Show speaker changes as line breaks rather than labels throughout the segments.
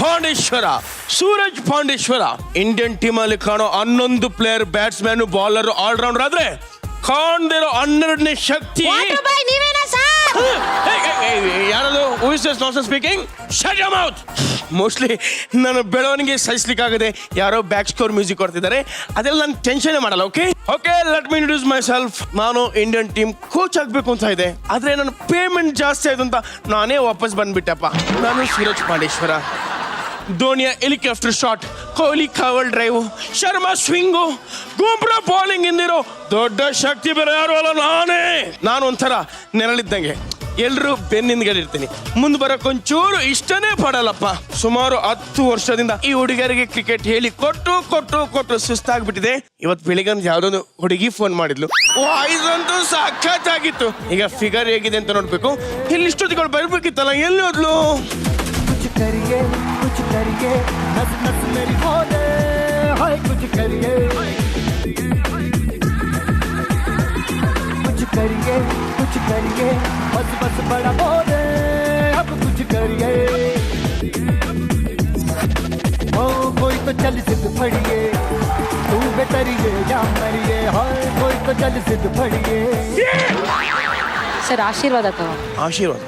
Pandeshwar, Suraj Pandeshwar Indian team ಅಲ್ಲಿ ಕಾಣೋ 11 player, batsman, bowler, allrounder ಆದ್ರೆ ಕಾಣ್ದಿರೋ 12ನೇ ಶಕ್ತಿ ಯಾರದು ಸ್ಪೀಕಿಂಗ್ ಮೋಸ್ಟ್ಲಿ ನಾನು ಬೆಳವಣಿಗೆ ಸಹಿಸ್ಲಿಕ್ಕಾಗದೆ ಯಾರೋ ಬ್ಯಾಕ್ ಸ್ಕೋರ್ ಮ್ಯೂಸಿಕ್ ಕೊಡ್ತಿದ್ದಾರೆ, ಅದೆಲ್ಲ ನಾನು ಟೆನ್ಷನ್ ಮಾಡಲ್ಲ. Okay okay let me introduce my self. ನಾನು ಇಂಡಿಯನ್ ಟೀಮ್ ಕೋಚ್ ಆಗ್ಬೇಕು ಅಂತ ಇದೆ, ಆದ್ರೆ ನನ್ನ ಪೇಮೆಂಟ್ ಜಾಸ್ತಿ ಆಯ್ತು ಅಂತ ನಾನೇ ವಾಪಸ್ ಬಂದ್ಬಿಟ್ಟಪ್ಪ. ನಾನು ಸೂರಜ್ ಪಾಂಡೇಶ್ವರ. ಧೋನಿಯ helicopter shot, Kohli cover drive, Sharma swing, Bumrah bowling ಇಂದಿರೋ ದೊಡ್ಡ ಶಕ್ತಿ ಬೇರೆ ಯಾರು ಅಲ್ಲ ನಾನೇ. ನಾನು ಒಂಥರ ನೆರಳಿದ್ದಂಗೆ, ಎಲ್ರು ಬೆನ್ನಿಂದಗಡೆ ಇರ್ತೀನಿ, ಮುಂದೆ ಬರೋಕೊಂಚೂರು ಇಷ್ಟನೇ ಪಡಲ್ಲಪ್ಪ. ಸುಮಾರು 10 ವರ್ಷದಿಂದ ಈ ಹುಡುಗರಿಗೆ ಕ್ರಿಕೆಟ್ ಹೇಳಿ ಕೊಟ್ಟು ಕೊಟ್ಟು ಕೊಟ್ಟು ಸುಸ್ತಾಗ್ಬಿಟ್ಟಿದೆ. ಇವತ್ತು ಬೆಳಿಗ್ಗೆ ಯಾವ್ದೊಂದು ಹುಡುಗಿ ಫೋನ್ ಮಾಡಿದ್ಲು, ವಾಯ್ಸ್ ಅಂತೂ ಸಾಕ್ಷಾತ್ತಾಗಿತ್ತು. ಈಗ ಫಿಗರ್ ಹೇಗಿದೆ ಅಂತ ನೋಡ್ಬೇಕು. ಇಲ್ಲಿ ಇಷ್ಟೊತ್ತಿಗಳು ಬರ್ಬೇಕಿತ್ತಲ್ಲ, ಎಲ್ಲಿ ಹೋದ್ಲು?
कुछ करिए नस नस मेरी बोले हाय कुछ करिए बस बस बड़ा बोले अब कुछ करिए ओ कोई तो चल सिद्ध फड़िए तू बेतरिए या मरिए हाय कोई तो चल सिद्ध फड़िए
ಸರ್ ಆಶೀರ್ವಾದ ತಗೋ.
ಆಶೀರ್ವಾದ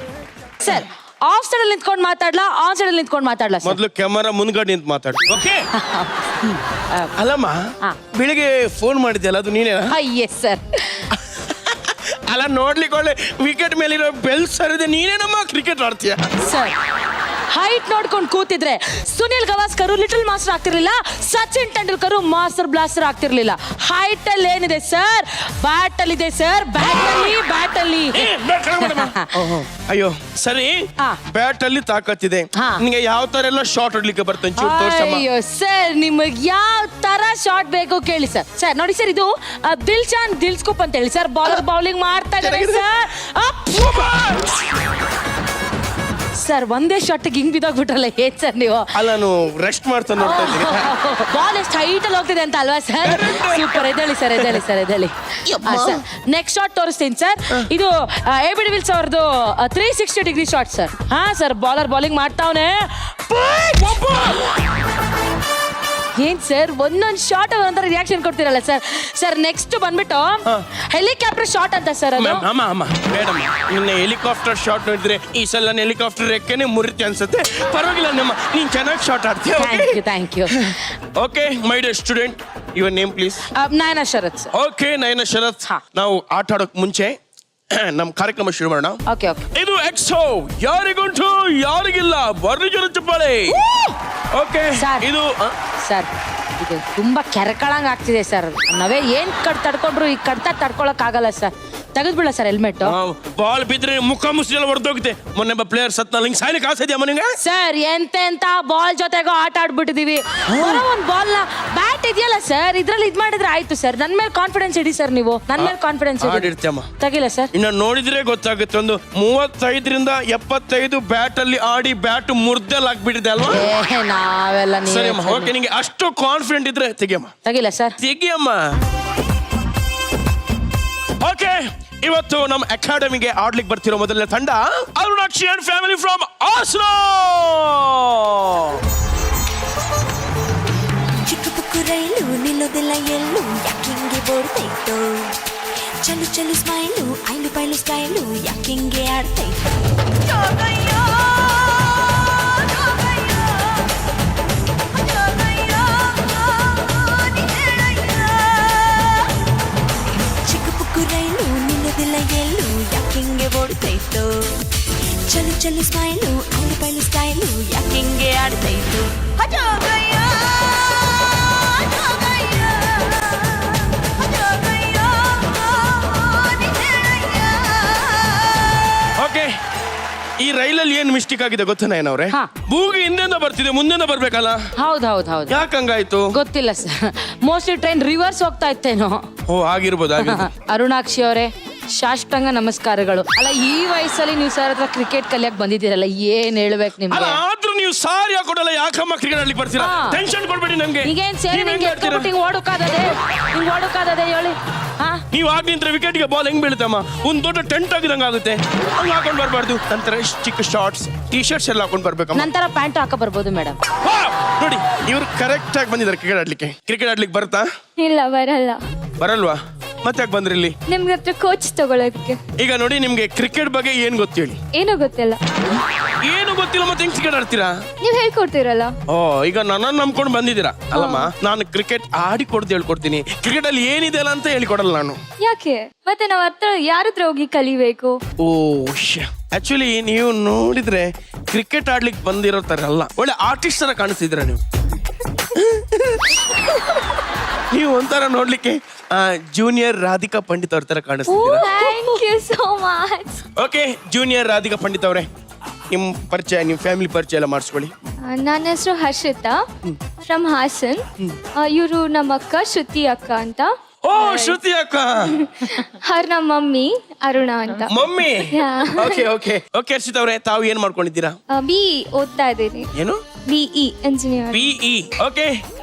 ಸರ್ ಆಫ್ ಸೈಡ್ ಅಲ್ಲಿ ನಿಂತ್ಕೊಂಡು ಮಾತಾಡ್ಲಾ, ಆನ್ ಸೈಡ್ ಅಲ್ಲಿ ನಿಂತ್ಕೊಂಡು ಮಾತಾಡ್ಲಾ?
ಮೊದಲು ಕ್ಯಾಮರಾ ಮುಂದ್ಗಡೆ ನಿಂತು ಮಾತಾಡಿ. ಓಕೆ ಅಲ್ಲಮ್ಮ, ಬೆಳಿಗ್ಗೆ ಫೋನ್ ಮಾಡಿದ್ಯಲ್ಲ ಅದು ನೀನೇ?
Yes sir.
ಅಲ್ಲ ನೋಡ್ಲಿಕ್ಕೆ ಒಳ್ಳೆ ವಿಕೆಟ್ ಮೇಲಿರೋ ಬೆಲ್ ಸರಿದೆ, ನೀನೇನಮ್ಮ ಕ್ರಿಕೆಟ್ ಆಡ್ತೀಯ?
ಸರ್ ಹೈಟ್ ನೋಡ್ಕೊಂಡು ಕೂತಿದ್ರೆ ಸುನಿಲ್ ಗವಾಸ್ಕರ್ ಲಿಟಲ್ ಮಾಸ್ಟರ್ ಆಗ್ತಿರ್ಲಿಲ್ಲ, ಸಚಿನ್ ತೆಂಡೂಲ್ಕರ್ ಮಾಸ್ಟರ್ ಬ್ಲಾಸ್ಟರ್ ಆಗ್ತಿರ್ಲಿಲ್ಲ. ಹೈಟ್ ಅಲ್ಲಿ ಏನಿದೆ ಸರ್, ಬ್ಯಾಟ್ ಅಲ್ಲಿ ಇದೆ ಸರ್, ಬ್ಯಾಟ್ ಅಲ್ಲಿ.
ಅಯ್ಯೋ ಸರಿ, ಬ್ಯಾಟ್ ಅಲ್ಲಿ ತಾಕತ್ತಿದೆ, ನಿಂಗೆ ಯಾವ ತರ ಎಲ್ಲ ಶಾರ್ಟ್ ಹೊಡ್ಲಿಕ್ಕೆ ಬರ್ತಂಚು?
ಅಯ್ಯೋ ಸರ್, ನಿಮಗೆ ಯಾವ ತರ ಶಾರ್ಟ್ ಬೇಕು ಕೇಳಿ ಸರ್. ಸರ್ ನೋಡಿ ಸರ್, ಇದು ದಿಲ್ಶಾನ್ ದಿಲ್ಸ್ಕೂಪ್ ಅಂತ ಹೇಳಿ ಸರ್, ಬೌಲರ್ ಬೌಲಿಂಗ್ ಮಾಡ್ತಾ ಇದ್ದಾರೆ ಸರ್. ಒಂದೇ ಶಾಟ್ಗೆ ಹಿಂಗ್ ಬಿದ್ದೋಗ್ಬಿಟ್ರಲ್ಲ, ಏನ್ ಸರ್ ನೀವು?
ಅಲ್ಲ ನಾನು ರೆಸ್ಟ್ ಮಾಡ್ತಾ ನೋಡ್ತಾ ಇದ್ದೀನಿ.
ಬಾಲ್ ಎಷ್ಟು ಹೈಟ್ ಅಲ್ಲಿ ಹೋಗ್ತಿದೆ ಅಂತ ಅಲ್ವಾ ಸರ್? ಸೂಪರ್, ಎದ್ದೇಳಿ ಸರ್, ಎದ್ದೇಳಿ ಸರ್, ಎದ್ದೇಳಿ. ನೆಕ್ಸ್ಟ್ ಶಾಟ್ ತೋರಿಸ್ತೀನಿ ಸರ್. ಇದು ಎಬಿಡಿ ವಿಲ್ಸ್ ಅವ್ರದ್ದು 360 ಡಿಗ್ರಿ ಶಾಟ್ ಸರ್. ಹಾ ಸರ್, ಬೌಲರ್ ಬೌಲಿಂಗ್ ಮಾಡ್ತಾವನೆ. ಏನ್ ಸರ್ ಒಂದೊಂದು ಶಾಟ್ ಒಂಥರ ರಿಯಾಕ್ಷನ್ ಕೊಡ್ತಿರಲ್ಲ ಸರ್. ಸರ್ ನೆಕ್ಸ್ಟ್ ಬಂದ್ಬಿಟ್ಟು ಹೆಲಿಕಾಪ್ಟರ್ ಶಾಟ್ ಅಂತ ಸರ್. ಅದು
ಮೇಡಮ್, ನಿನ್ನ ಹೆಲಿಕಾಪ್ಟರ್ ಶಾಟ್ ನೋಡಿದ್ರೆ ಈ ಸಲ ನನ್ನ ಹೆಲಿಕಾಪ್ಟರ್ ರೆಕ್ಕೆನೆ ಮುರಿತಿ ಅನ್ಸುತ್ತೆ. ಪರವಾಗಿಲ್ಲ ನಮ್ಮ, ನೀನ್ ಚೆನ್ನಾಗಿ ಶಾಟ್ ಆಡ್ತೀಯ.
Thank you.
Okay my dear student, your name please?
Nayana Sharath sir.
Okay Nayana Sharath, ನಾವು ಆಟ ಆಡೋಕ್ ಮುಂಚೆ ನಮ್ ಕಾರ್ಯಕ್ರಮ ಶುರು ಮಾಡೋಣ.
Okay okay.
ಇದು ಎಕ್ಸೋ, ಯಾರಿಗುಂಟು ಯಾರಿಗಿಲ್ಲ, ಬರ್ರಿ ಜನ ಚಪ್ಪಾಳೆ. ಓಕೆ ಇದು
ಸರ್, ಇದು ತುಂಬಾ ಕೆರಕಳಂಗ್ ಆಗ್ತಿದೆ ಸರ್. ನಾವೇ ಏನ್ ತಡ್ಕೊಂಡ್ರು ಈ ಕಡ್ತ ತಡ್ಕೊಳಕ್ ಆಗಲ್ಲ ಸರ್. ತೆಗೆದ್ಬಿಡ ಸರ್ ಹೆಲ್ಮೆಟ್.
ಬಾಲ್ ಬಿದ್ರೆ ಮುಖ ಮುಸ್ಲಿಲ್ಲ ಹೊರದೋಗುತ್ತೆ. ಮೊನ್ನೆ ಪ್ಲೇಯರ್ ಸತ್ನ ಹಿಂಗ್ ಸಾಯ್ಲಿಕ್ಕೆ ಆಸೆ ಇದೆಯಾ ಮನೆಗೆ?
ಸರ್ ಎಂತೆಂತ ಬಾಲ್ ಜೊತೆಗೂ ಆಟ ಆಡ್ಬಿಟ್ಟಿದೀವಿ. ಒಂದ್ ಬಾಲ್ ನ ಬ್ಯಾಟ್ ಇದೆಯಲ್ಲ ಸರ್, ಇದ್ರಲ್ಲಿ ಇದ್ ಮಾಡಿದ್ರೆ ಆಯ್ತು ಸರ್. ನನ್ ಮೇಲೆ ಕಾನ್ಫಿಡೆನ್ಸ್ ಇಡಿ ಸರ್, ನೀವು ನನ್ ಮೇಲೆ ಕಾನ್ಫಿಡೆನ್ಸ್
ಇಡ್ತೀಯಮ್ಮ.
ತೆಗಿಲ್ಲ ಸರ್.
ಇನ್ನ ನೋಡಿದ್ರೆ ಗೊತ್ತಾಗುತ್ತೆ, ಒಂದು 35ರಿಂದ 75 ಬ್ಯಾಟ್ ಅಲ್ಲಿ ಆಡಿ ಬ್ಯಾಟ್ ಮುರ್ದೆಲ್ ಆಗ್ಬಿಟ್ಟಿದೆ ಅಲ್ವಾ?
ನಾವೆಲ್ಲ
ಸರಿ ಅಮ್ಮ, ಓಕೆ. ನಿಂಗೆ ಅಷ್ಟು ಕಾನ್ಫಿಡೆಂಟ್ ಇದ್ರೆ ತೆಗಿಯಮ್ಮ.
ತೆಗಿಲ್ಲ ಸರ್.
ತೆಗಿಯಮ್ಮ. ಓಕೆ, ಇವತ್ತು ನಮ್ಮ ಅಕಾಡೆಮಿಗೆ ಆಡ್ಲಿಕ್ಕೆ ಬರ್ತಿರೋ ಮೊದಲನೇ ತಂಡ ಅರುಣಾಕ್ಷಿ ಅಂಡ್ ಫ್ಯಾಮಿಲಿ ಫ್ರಮ್ ಆಸ್ಲೋ.
ಚಿಕ್ಕ ಪುಕ್ಕ ರೈಲು ನಿಲ್ಲೋದಿಲ್ಲ ಎಲ್ಲೂ, ಯಾಕಿಂಗೆ ಬೋಡ್ತೈತೋ? ಚಲು ಚಲು ಸ್ಮೈಲು, ಐಲು ಪೈಲು ಸ್ಟೈಲು, ಯಾಕಿಂಗೆ ಆಡ್ತೈತೋ? ಓಡ್ತೈತು ಚಲು ಚಲು ಸ್ಮೈಲು, ಐಲು ಪೈಲು ಸ್ಟೈಲು, ಯಾಕಿಂಗೆ ಆಡ್ತೈತು?
ಓಕೆ, ಈ ರೈಲಲ್ಲಿ ಏನ್ ಮಿಸ್ಟೇಕ್ ಆಗಿದೆ ಗೊತ್ತಾ ಏನವ್ರೆ? ಬೂಗಿ ಹಿಂದೆಂದ ಬರ್ತಿದೆ, ಮುಂದೆಂದ ಬರ್ಬೇಕಲ್ಲ?
ಹೌದು.
ಯಾಕಂಗಾಯ್ತು
ಗೊತ್ತಿಲ್ಲ ಸರ್. ಮೋಸ್ಟ್ಲಿ ಟ್ರೈನ್ ರಿವರ್ಸ್ ಹೋಗ್ತಾ ಇತ್ತೇನೋ.
ಓ ಆಗಿರ್ಬೋದು.
ಅರುಣಾಕ್ಷಿ ಅವರೇ, ಸಾಷ್ಟಾಂಗ ನಮಸ್ಕಾರಗಳು. ಅಲ್ಲ, ಈ ವಯಸ್ಸಲ್ಲಿ ನೀವು ಸರ್ ಹತ್ರ ಕ್ರಿಕೆಟ್ ಕಲಿಯಕ್ ಬಂದಿದ್ದೀರಲ್ಲ, ಏನ್ ಹೇಳ್ಬೇಕು ನಿಮ್ಗೆ?
ಆದ್ರೂ ನೀವು ಸಾರಿ ಹಾಕೊಡಲ್ಲ ಯಾಕಮ್ಮ ಕ್ರಿಕೆಟ್ ಆಡ್ಲಿಕ್ಕೆ ಬರ್ತೀರಾ?
ಹಾ.
ಟೆನ್ಷನ್ ಕೊಡ್ಬೇಡಿ ನಮ್ಗೆ.
ಈಗೇನ್ ಸೇರಿ
ನೀವ್ ಹೆಂಗ್
ನಿಂಗೆ
ಆಡ್ತೀರಾ?
ಹಿಂಗ್ ಓಡೋಕಾದದೆ ಹೇಳಿ. ಹಾ
ನೀವು ಆಗ ನಿಂತ್ರ ವಿಕೆಟ್ಗೆ ಬಾಲ್ ಹೆಂಗ್ ಬೀಳುತ್ತಮ್ಮ? ಒಂದ್ ದೊಡ್ಡ ಟೆಂಟ್ ಆಗಿದಂಗ ಆಗುತ್ತೆ. ಹಂಗ್ ಹಾಕೊಂಡ್ ಬರ್ಬಾರ್ದು. ನಂತರ ಚಿಕ್ಕ ಶಾರ್ಟ್ಸ್ ಟೀ ಶರ್ಟ್ಸ್ ಎಲ್ಲ ಹಾಕೊಂಡ್ ಬರ್ಬೇಕಮ್ಮ.
ನಂತರ ಪ್ಯಾಂಟ್ ಹಾಕ ಬರ್ಬೋದು ಮೇಡಮ್.
ನೋಡಿ ಇವ್ರು ಕರೆಕ್ಟ್ ಆಗಿ ಬಂದಿದ್ದಾರೆ ಕ್ರಿಕೆಟ್ ಆಡ್ಲಿಕ್ಕೆ. ಕ್ರಿಕೆಟ್ ಆಡ್ಲಿಕ್ಕೆ ಬರ್ತಾ?
ಇಲ್ಲ ಬರಲ್ಲ.
ಬರಲ್ವಾ? ಮತ್ತೆ ಯಾಕೆ ಬಂದ್ರಿ ಇಲ್ಲಿ?
ನಿಮ್ಗೆ ಹತ್ರ ಕೋಚ್ ತಗೊಳಕ್ಕೆ.
ಈಗ ನೋಡಿ ನಿಮ್ಗೆ ಕ್ರಿಕೆಟ್ ಬಗ್ಗೆ ಏನ್ ಗೊತ್ತು ಹೇಳಿ?
ಏನೂ ಗೊತ್ತಿಲ್ಲ.
ಏನು ಗೊತ್ತಿಲ್ಲ ಮತ್ತೆ ಹೆಂಗ್ ಕ್ರಿಕೆಟ್ ಆಡ್ತೀರಾ?
ನೀವ್ ಹೇಳ್ಕೊಡ್ತೀರಲ್ಲ.
ಓ ಈಗ ನನ್ನನ್ನು ನಂಬ್ಕೊಂಡು ಬಂದಿದ್ದೀರಾ ಅಲ್ಲಮ್ಮ? ನಾನು ಕ್ರಿಕೆಟ್ ಆಡಿ ಕೊಡ್ದು ಹೇಳ್ಕೊಡ್ತೀನಿ. ಕ್ರಿಕೆಟ್ ಅಲ್ಲಿ ಏನಿದೆ ಅಲ್ಲ ಅಂತ ಹೇಳಿಕೊಡಲ್ಲ ನಾನು.
ಯಾಕೆ ಮತ್ತೆ ನಾವ್ ಹತ್ರ ಯಾರತ್ರ ಹೋಗಿ ಕಲಿಬೇಕು?
ಓ ಆಕ್ಚುಲಿ ನೀವು ನೋಡಿದ್ರೆ ಕ್ರಿಕೆಟ್ ಆಡ್ಲಿಕ್ಕೆ ಬಂದಿರೋ ತರ ಅಲ್ಲ, ಒಳ್ಳೆ ಆರ್ಟಿಸ್ಟ್ ತರ ಕಾಣಿಸ್ತಿದ್ರ ನೀವು. ನೀವು ಒಂಥರ ನೋಡ್ಲಿಕ್ಕೆ ಜೂನಿಯರ್ ರಾಧಿಕಾ ಪಂಡಿತ್ ಅವ್ರ ತರ ಕಾಣಿಸ್ತಿದ್ದೀರಾ.
Thank you so much.
Okay junior Radhika Pandit ಅವರೇ, ನಿಮ್ ಪರಿಚಯ, ನಿಮ್ ಫ್ಯಾಮಿಲಿ ಪರಿಚಯ ಎಲ್ಲ ಮಾಡಿಸ್ಕೊಳ್ಳಿ.
ನನ್ನ ಹೆಸರು ಹರ್ಷಿತಾ ಫ್ರಮ್ ಹಾಸನ್. ಇವರು ನಮ್ಮ ಅಕ್ಕ ಶ್ರುತಿ ಅಕ್ಕ ಅಂತ.
ಓ ಶ್ರುತಿ ಅಕ್ಕ.
ಅವ್ರ ನಮ್ಮ ಮಮ್ಮಿ ಅರುಣ ಅಂತ.
Mummy.
Yeah.
Okay okay okay Harshith ಅವರೇ, ತಾವು ಏನ್ ಮಾಡ್ಕೊಂಡಿದ್ದೀರಾ?
ಬಿ ಓದ್ತಾ ಇದ್ದೀನಿ.
ಏನು?
BE engineer.
BE. ಓಕೆ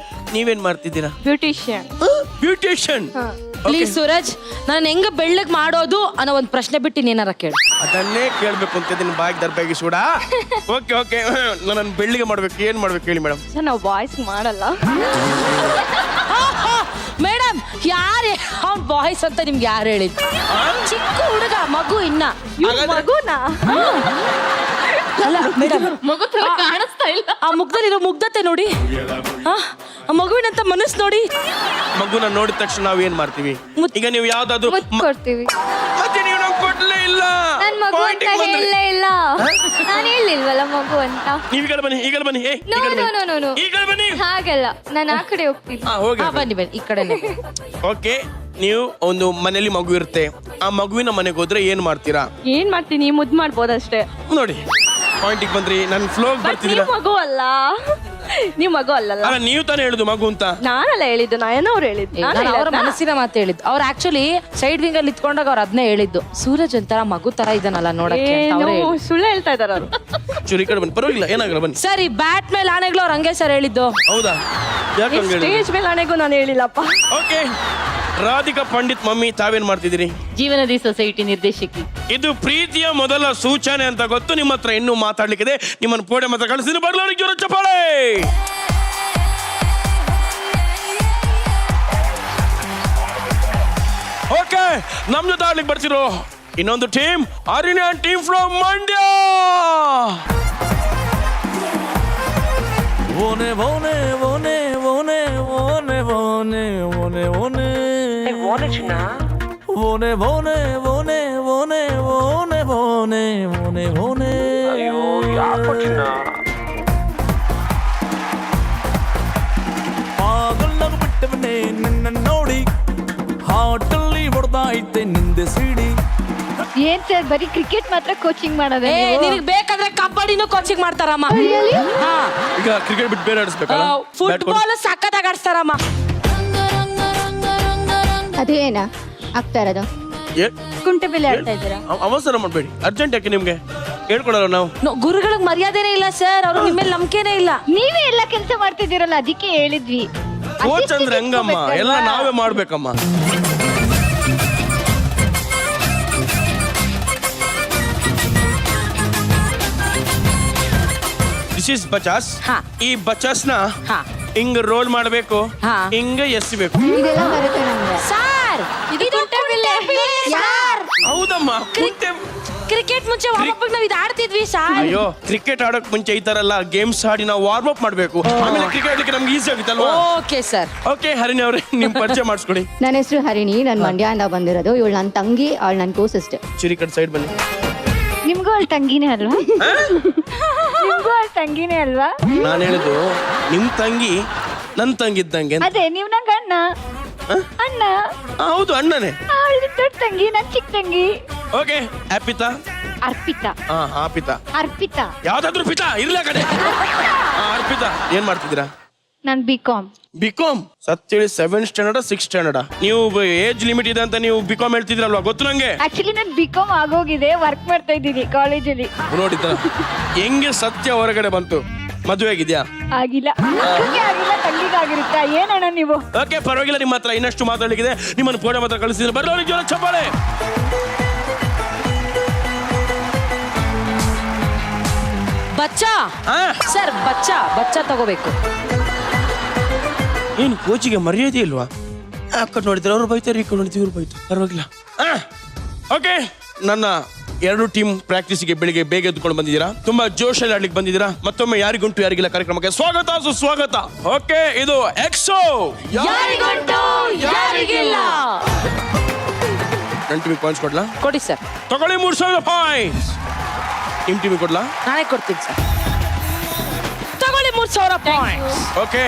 ನೀವೇನ್ ಮಾಡ್ತಿದ್ದೀರಾ?
ಬ್ಯೂಟಿಷಿಯನ್.
ಬ್ಯೂಟಿಷಿಯನ್.
ಪ್ಲೀಸ್ ಸೂರಜ್, ನಾನು ಹೆಂಗ ಬೆಳ್ಳಗ್ ಮಾಡೋದು ಅನ್ನೋ ಒಂದ್ ಪ್ರಶ್ನೆ ಬಿಟ್ಟು ಏನಾರ ಕೇಳಿ.
ಅದನ್ನೇ ಕೇಳ್ಬೇಕು ಅಂತ ಇದನ್ನ ಬಾಯಿಗೆ ದರ್ಬಾಗಿ ಸೂಡ. ಓಕೆ ಓಕೆ ನಾನು ಬೆಳ್ಳಿಗೆ ಮಾಡ್ಬೇಕು, ಏನ್ ಮಾಡ್ಬೇಕು ಹೇಳಿ ಮೇಡಮ್.
ನಾವು ಬಾಯ್ಸ್ ಮಾಡಲ್ಲ.
ಮೇಡಮ್ ಯಾರು ಬಾಯ್ಸ್ ಅಂತ ನಿಮ್ಗೆ ಯಾರು ಹೇಳಿದ್ದು? ಚಿಕ್ಕ ಹುಡುಗ, ಮಗು ಇನ್ನ.
ಮಗುನಾ?
ಅಲ್ಲ ಮೇಡಮ್,
ಮಗು ತರ ಕಾಣಿಸ್ತಾ ಇಲ್ಲ.
ಆ ಮುಗ್ಧಲ್ಲಿರೋ ಮುಗ್ಧತೆ ನೋಡಿ, ಆ ಮಗುವಿನಂತ ಮನಸ್ಸು ನೋಡಿ.
ಮಗುನ ನೋಡಿದ ತಕ್ಷಣ ನಾವ್ ಏನ್ ಮಾಡ್ತೀವಿ? ಈಗ ನೀವು ಯಾವ್ದಾದ್ರು
ಮುತ್ತು ಕೊಡ್ತೀವಿ.
ಮತ್ತೆ ನೀವು ನಮ್ಗೆ ಕೊಡ್ಲೇ ಇಲ್ಲ.
ನನ್ ಮಗು
Point
ಅಂತ
ಗೆ ಬಂದ್ರಿ.
ಹೇಳಲೇ ಇಲ್ಲ. ನಾನು ಹೇಳಿಲ್ವಲ್ಲ ಮಗು ಅಂತ.
ನೀವ್ ಈ ಕಡೆ ಬನ್ನಿ, ಈ ಕಡೆ ಬನ್ನಿ. ಏ, ಈ
ನೋ
ಕಡೆ
ನೋ
ಬನ್ನಿ.
ನೋ ನೋ
ಈ ಕಡೆ ಬನ್ನಿ.
ಹಾಗಲ್ಲ, ನಾನು ಆ ಕಡೆ ಹೋಗ್ತೀನಿ.
ಹೋಗಿ
ಬನ್ನಿ ಬನ್ನಿ ಈ ಕಡೆನೆ.
ಓಕೆ, ನೀವು ಒಂದು ಮನೇಲಿ ಮಗು ಇರುತ್ತೆ, ಆ ಮಗುವಿನ ಮನೆಗೆ ಹೋದ್ರೆ ಏನ್ ಮಾಡ್ತೀರಾ?
ಏನ್ ಮಾಡ್ತೀನಿ? ಮುದ್ದು ಮಾಡ್ಬೋದಷ್ಟೇ.
ನೋಡಿ ಪಾಯಿಂಟಿಗೆ ಬಂದ್ರಿ, ನನ್ ಫ್ಲೋಗ್ ಬರ್ತಿದ್ದೀರಾ.
ಮಗು ಅಲ್ಲ, ನೀವ್ ಮಗು ಅಲ್ಲಲ್ಲ.
ಅಲ್ಲ ನೀವು ತಾನೇ ಹೇಳುದು ಮಗು ಅಂತ.
ನಾನಲ್ಲ ಹೇಳಿದ್ದು, ನಯನವ್ರು ಹೇಳಿದ್ದು.
ನಾನು ಅವ್ರ ಮನಸ್ಸಿನ ಮಾತು ಹೇಳಿದ್ದು. ಅವ್ರು ಆಕ್ಚುಲಿ ಸೈಡ್ ವಿಂಗ್ ಅಲ್ಲಿ ಇತ್ಕೊಂಡಾಗ ಅವ್ರು ಅದನ್ನೇ ಹೇಳಿದ್ದು, ಸೂರಜ್ ಒಂಥರ ಮಗು ತರ ಇದನ್ನಲ್ಲ ನೋಡಕ್ಕೆ ಅಂತ ಅವ್ರೇ ಹೇಳಿದ್ದು.
ಸುಳ್ಳು ಹೇಳ್ತಾ ಇದಾರ ಅವ್ರು.
ಚೂರಿ ಈ ಕಡೆ ಬನ್ನಿ, ಪರವಾಗಿಲ್ಲ, ಏನಾಗಲ್ಲ ಬನ್ನಿ.
ಸರಿ, ಬ್ಯಾಟ್ ಮೇಲೆ ಆನೆಗಳು ಅವ್ರು ಹಂಗೆ ಸರ್ ಹೇಳಿದ್ದು.
ಹೌದಾ? ಯಾಕೆ ಹಂಗೆ ಹೇಳಿದ್ರಿ?
ಸ್ಟೇಜ್ ಮೇಲೆ ಆಣೆಗೂ ನಾನು ಹೇಳಿಲ್ಲಪ್ಪ.
ಓಕೆ ರಾಧಿಕಾ ಪಂಡಿತ್ ಮಮ್ಮಿ, ತಾವೇನ್ ಮಾಡ್ತಿದ್ದೀರಿ?
ಜೀವನದಿ ಸೊಸೈಟಿ ನಿರ್ದೇಶಕಿ.
ಇದು ಪ್ರೀತಿಯ ಮೊದಲ ಸೂಚನೆ ಅಂತ ಗೊತ್ತು. ನಿಮ್ಮ ಹತ್ರ ಇನ್ನೂ ಮಾತಾಡ್ಲಿಕ್ಕಿದೆ. ನಿಮ್ಮನ್ನು ಪೋಡೆ ಮಾತ್ರ ಕಳಿಸಿದ್ರೆ ಬರ್ಲೋರಿಗೆ ಜೋರ ಚಪ್ಪಾಳೆ. ಓಕೆ, ನಮ್ ಜೊತೆ ಆಡ್ಲಿಕ್ಕೆ ಬರ್ತಿರೋ ಇನ್ನೊಂದು ಟೀಮ್, ಅರಿನ್ಯಾನ್ team from Mandya.
Vone vone vone vone vone vone vone vone vone china vone vone vone vone vone vone vone vone ayo yaako china ಪಾಗಲ್ನಾಗ ಬಿಟ್ಟವನೇ ನಿನ್ನ ನೋಡಿ, ಹಾಟಲ್ಲಿ ಹೊಡೆದಾಯ್ತೆ ನಿಂದೆ ಸಿಡಿ.
ಏನ್ ಸರ್ ಬರೀ ಕ್ರಿಕೆಟ್ ಮಾತ್ರ ಕೋಚಿಂಗ್ ಮಾಡೋದೇ?
ನಿನಗೆ ಬೇಕಾದ್ರೆ ಕಬಡ್ಡಿನೂ ಕೋಚಿಂಗ್ ಮಾಡ್ತಾರಮ್ಮ. ಹಾ,
ಈಗ ಕ್ರಿಕೆಟ್ ಬಿಟ್ಟು ಬೇರೆ ಆಡಿಸ್ಬೇಕಲ್ಲ?
ಫುಟ್ಬಾಲ್ ಸಖತ್ತಾಗಿ ಆಡಿಸ್ತಾರಮ್ಮ.
ಅದೇನ ಆಗ್ತಾ ಇರೋದು? ಕುಂಟೆ ಬೆಲೆ ಆಡ್ತಾ ಇದ್ದೀರಾ?
ಅವಸರ ಮಾಡ್ಬೇಡಿ, ಅರ್ಜೆಂಟ್ ಯಾಕೆ ನಿಮ್ಗೆ? ಹೇಳ್ಕೊಡಲ್ಲ ನಾವು.
ಗುರುಗಳಿಗೆ ಮರ್ಯಾದೆನೇ ಇಲ್ಲ ಸರ್, ಅವ್ರ ನಿಮ್ಮ ಮೇಲೆ ನಂಬಿಕೆನೇ ಇಲ್ಲ.
ನೀವೇ ಎಲ್ಲ ಕೆಲಸ ಮಾಡ್ತಿದ್ದೀರಲ್ಲ, ಅದಕ್ಕೆ ಹೇಳಿದ್ವಿ.
ಕೋಚ್ ಅಂದ್ರೆ ಹಂಗಮ್ಮ, ಎಲ್ಲ ನಾವೇ ಮಾಡ್ಬೇಕಮ್ಮ. This is ಬಚಾಸ್.
ಹಾ.
ಈ ಬಚಾಸ್ನ
ಹಾ.
ಹಿಂಗ್ ರೋಲ್ ಮಾಡ್ಬೇಕು,
ಹಾ.
ಹಿಂಗ ಎಸ್ಬೇಕು.
ಇದೆಲ್ಲ ಬರುತ್ತೆ ನಮ್ಗೆ.
ಸರ್, ಇದು ಕುಂಟೆ ಬಿಲ್ಲೆ. ಸರ್,
ಹೌದಮ್ಮ, ಕುಂಟೆ.
ಕ್ರಿಕೆಟ್ ಮುಂಚೆ ವಾರ್ಮ್ ಅಪ್ ನಾವು ಇದು ಆಡ್ತಿದ್ವಿ ಸರ್.
ಅಯ್ಯೋ, ಕ್ರಿಕೆಟ್ ಆಡೋಕ್ ಮುಂಚೆ ಈ ತರ ಎಲ್ಲ ಗೇಮ್ಸ್ ಆಡಿ ನಾವು ವಾರ್ಮ್ ಅಪ್ ಮಾಡ್ಬೇಕು, ಆಮೇಲೆ ಕ್ರಿಕೆಟ್ ಆಡ್ಲಿಕ್ಕೆ ನಮ್ಗೆ ಈಸಿ ಆಗುತ್ತಲ್ವಾ?
Okay sir.
ಓಕೆ ಹರಿಣಿ ಅವ್ರೆ, ನಿಮ್ ಪರಿಚಯ ಮಾಡಿಸ್ಕೊಡಿ.
ನನ್ನ ಹೆಸರು ಹರಿಣಿ, ನಾನು ಮಂಡ್ಯದಿಂದ ಬಂದಿರೋದು. ಇವಳು ನನ್ನ ತಂಗಿ, ಅವಳು ನನ್ನ ಕೋ ಸಿಸ್ಟರ್.
ಚಿರಿ ಕಡೆ ಸೈಡ್ ಬನ್ನಿ.
ನಿಮ್ಗೂ ಅವಳು ತಂಗಿನೇ ಅಲ್ವಾ? ನಿಮ್ಗೂ ಅವಳು ತಂಗಿನೇ ಅಲ್ವಾ?
ನಾನು ಹೇಳಿದ್ದು ನಿಮ್ ತಂಗಿ ನನ್ ತಂಗಿದ್ದಂಗೆ ಅಂತ.
ಅದೇ ನೀವ್ ನಂಗೆ ಅಣ್ಣ. ಅಣ್ಣ
ಹೌದು, ಅಣ್ಣನೇ.
ಅವಳು ದೊಡ್ಡ ತಂಗಿ, ನನ್ ಚಿಕ್ಕ ತಂಗಿ.
ಓಕೆ, ಅಪಿತಾ.
ಅರ್ಪಿತಾ.
ಪಿತಾ.
ಅರ್ಪಿತಾ.
ಯಾವ್ದಾದ್ರು ಪಿತಾ ಇರ್ಲ ಕಡೆ. ಅರ್ಪಿತಾ, ಏನ್ ಮಾಡ್ತಿದ್ದೀರಾ?
ನಾನ್ ಬಿಕಾಮ್.
ಬಿಕಾಮ್ ಸತ್ತೇಳಿ 7th ಸ್ಟ್ಯಾಂಡರ್ಡ್ 6th ಸ್ಟ್ಯಾಂಡರ್ಡ್. ನೀವು ಏಜ್ ಲಿಮಿಟ್ ಇದೆ ಅಂತ ನೀವು ಬಿಕಾಮ್ ಹೇಳ್ತಿದ್ರಲ್ವಾ, ಗೊತ್ತು ನಂಗೆ.
ಆಕ್ಚುಲಿ ನಾನ್ ಬಿಕಾಮ್ ಆಗೋಗಿದೆ, ವರ್ಕ್ ಮಾಡ್ತಾ ಇದ್ದೀನಿ ಕಾಲೇಜಲ್ಲಿ.
ನೋಡಿದ್ರ ಹೆಂಗೆ ಸತ್ಯ ಹೊರಗಡೆ ಬಂತು. ಮದುವೆ ಆಗಿದ್ಯಾ?
ಆಗಿಲ್ಲ ಆಗಿಲ್ಲ ತಂಗಿಗಾಗಿರುತ್ತಾ ಏನಣ್ಣ ನೀವು?
ಓಕೆ, ಪರವಾಗಿಲ್ಲ. ನಿಮ್ಮ ಹತ್ರ ಇನ್ನಷ್ಟು ಮಾತಾಡಲಿಕ್ಕಿದೆ. ನಿಮ್ಮನ್ನು ಫೋಟೋ ಮಾತ್ರ ಕಳಿಸಿದ್ರೆ ಬರೋರಿಗೆ ಜೋರ ಚಪ್ಪಾಳೆ.
ಬಚ್ಚಾ ಸರ್, ಬಚ್ಚಾ ತಗೋಬೇಕು.
ಏನು ಕೋಚಿಗೆ ಮರ್ಯಾದೆ ಇಲ್ವಾ? ಆ ಕಡೆ ನೋಡಿದ್ರೆ ಅವ್ರು ಬೈತಾರೆ, ಈ ಕಡೆ ನೋಡಿದ್ರೆ ಇವ್ರು ಬೈತಾರೆ. ಪರವಾಗಿಲ್ಲ. ಓಕೆ, ನನ್ನ 2 ಟೀಮ್ ಪ್ರಾಕ್ಟೀಸ್ಗೆ ಬೆಳಿಗ್ಗೆ ಬೇಗ ಎದ್ದುಕೊಂಡು ಬಂದಿದ್ದೀರಾ. ತುಂಬಾ ಜೋಶಲ್ಲಿ ಆಡ್ಲಿಕ್ಕೆ ಬಂದಿದ್ದೀರಾ. ಮತ್ತೊಮ್ಮೆ ಯಾರಿಗುಂಟು ಯಾರಿಗಿಲ್ಲ ಕಾರ್ಯಕ್ರಮಕ್ಕೆ ಸ್ವಾಗತ ಸುಸ್ವಾಗತ. ಓಕೆ, ಇದು ಎಕ್ಸೋ
ಯಾರಿಗುಂಟು ಯಾರಿಗಿಲ್ಲ.
ನನ್ನ ಟೀಮಿಗೆ ಪಾಯಿಂಟ್ಸ್ ಕೊಡ್ಲಾ?
ಕೊಡಿ ಸರ್.
ತಗೊಳ್ಳಿ 3000 ಪಾಯಿಂಟ್ಸ್. ನಿಮ್ಮ ಟೀಮಿಗೆ ಕೊಡ್ಲಾ?
ನಾನೇ ಕೊಡ್ತೀನಿ ಸರ್. ತಗೊಳ್ಳಿ 3000 ಪಾಯಿಂಟ್ಸ್.
ಓಕೆ,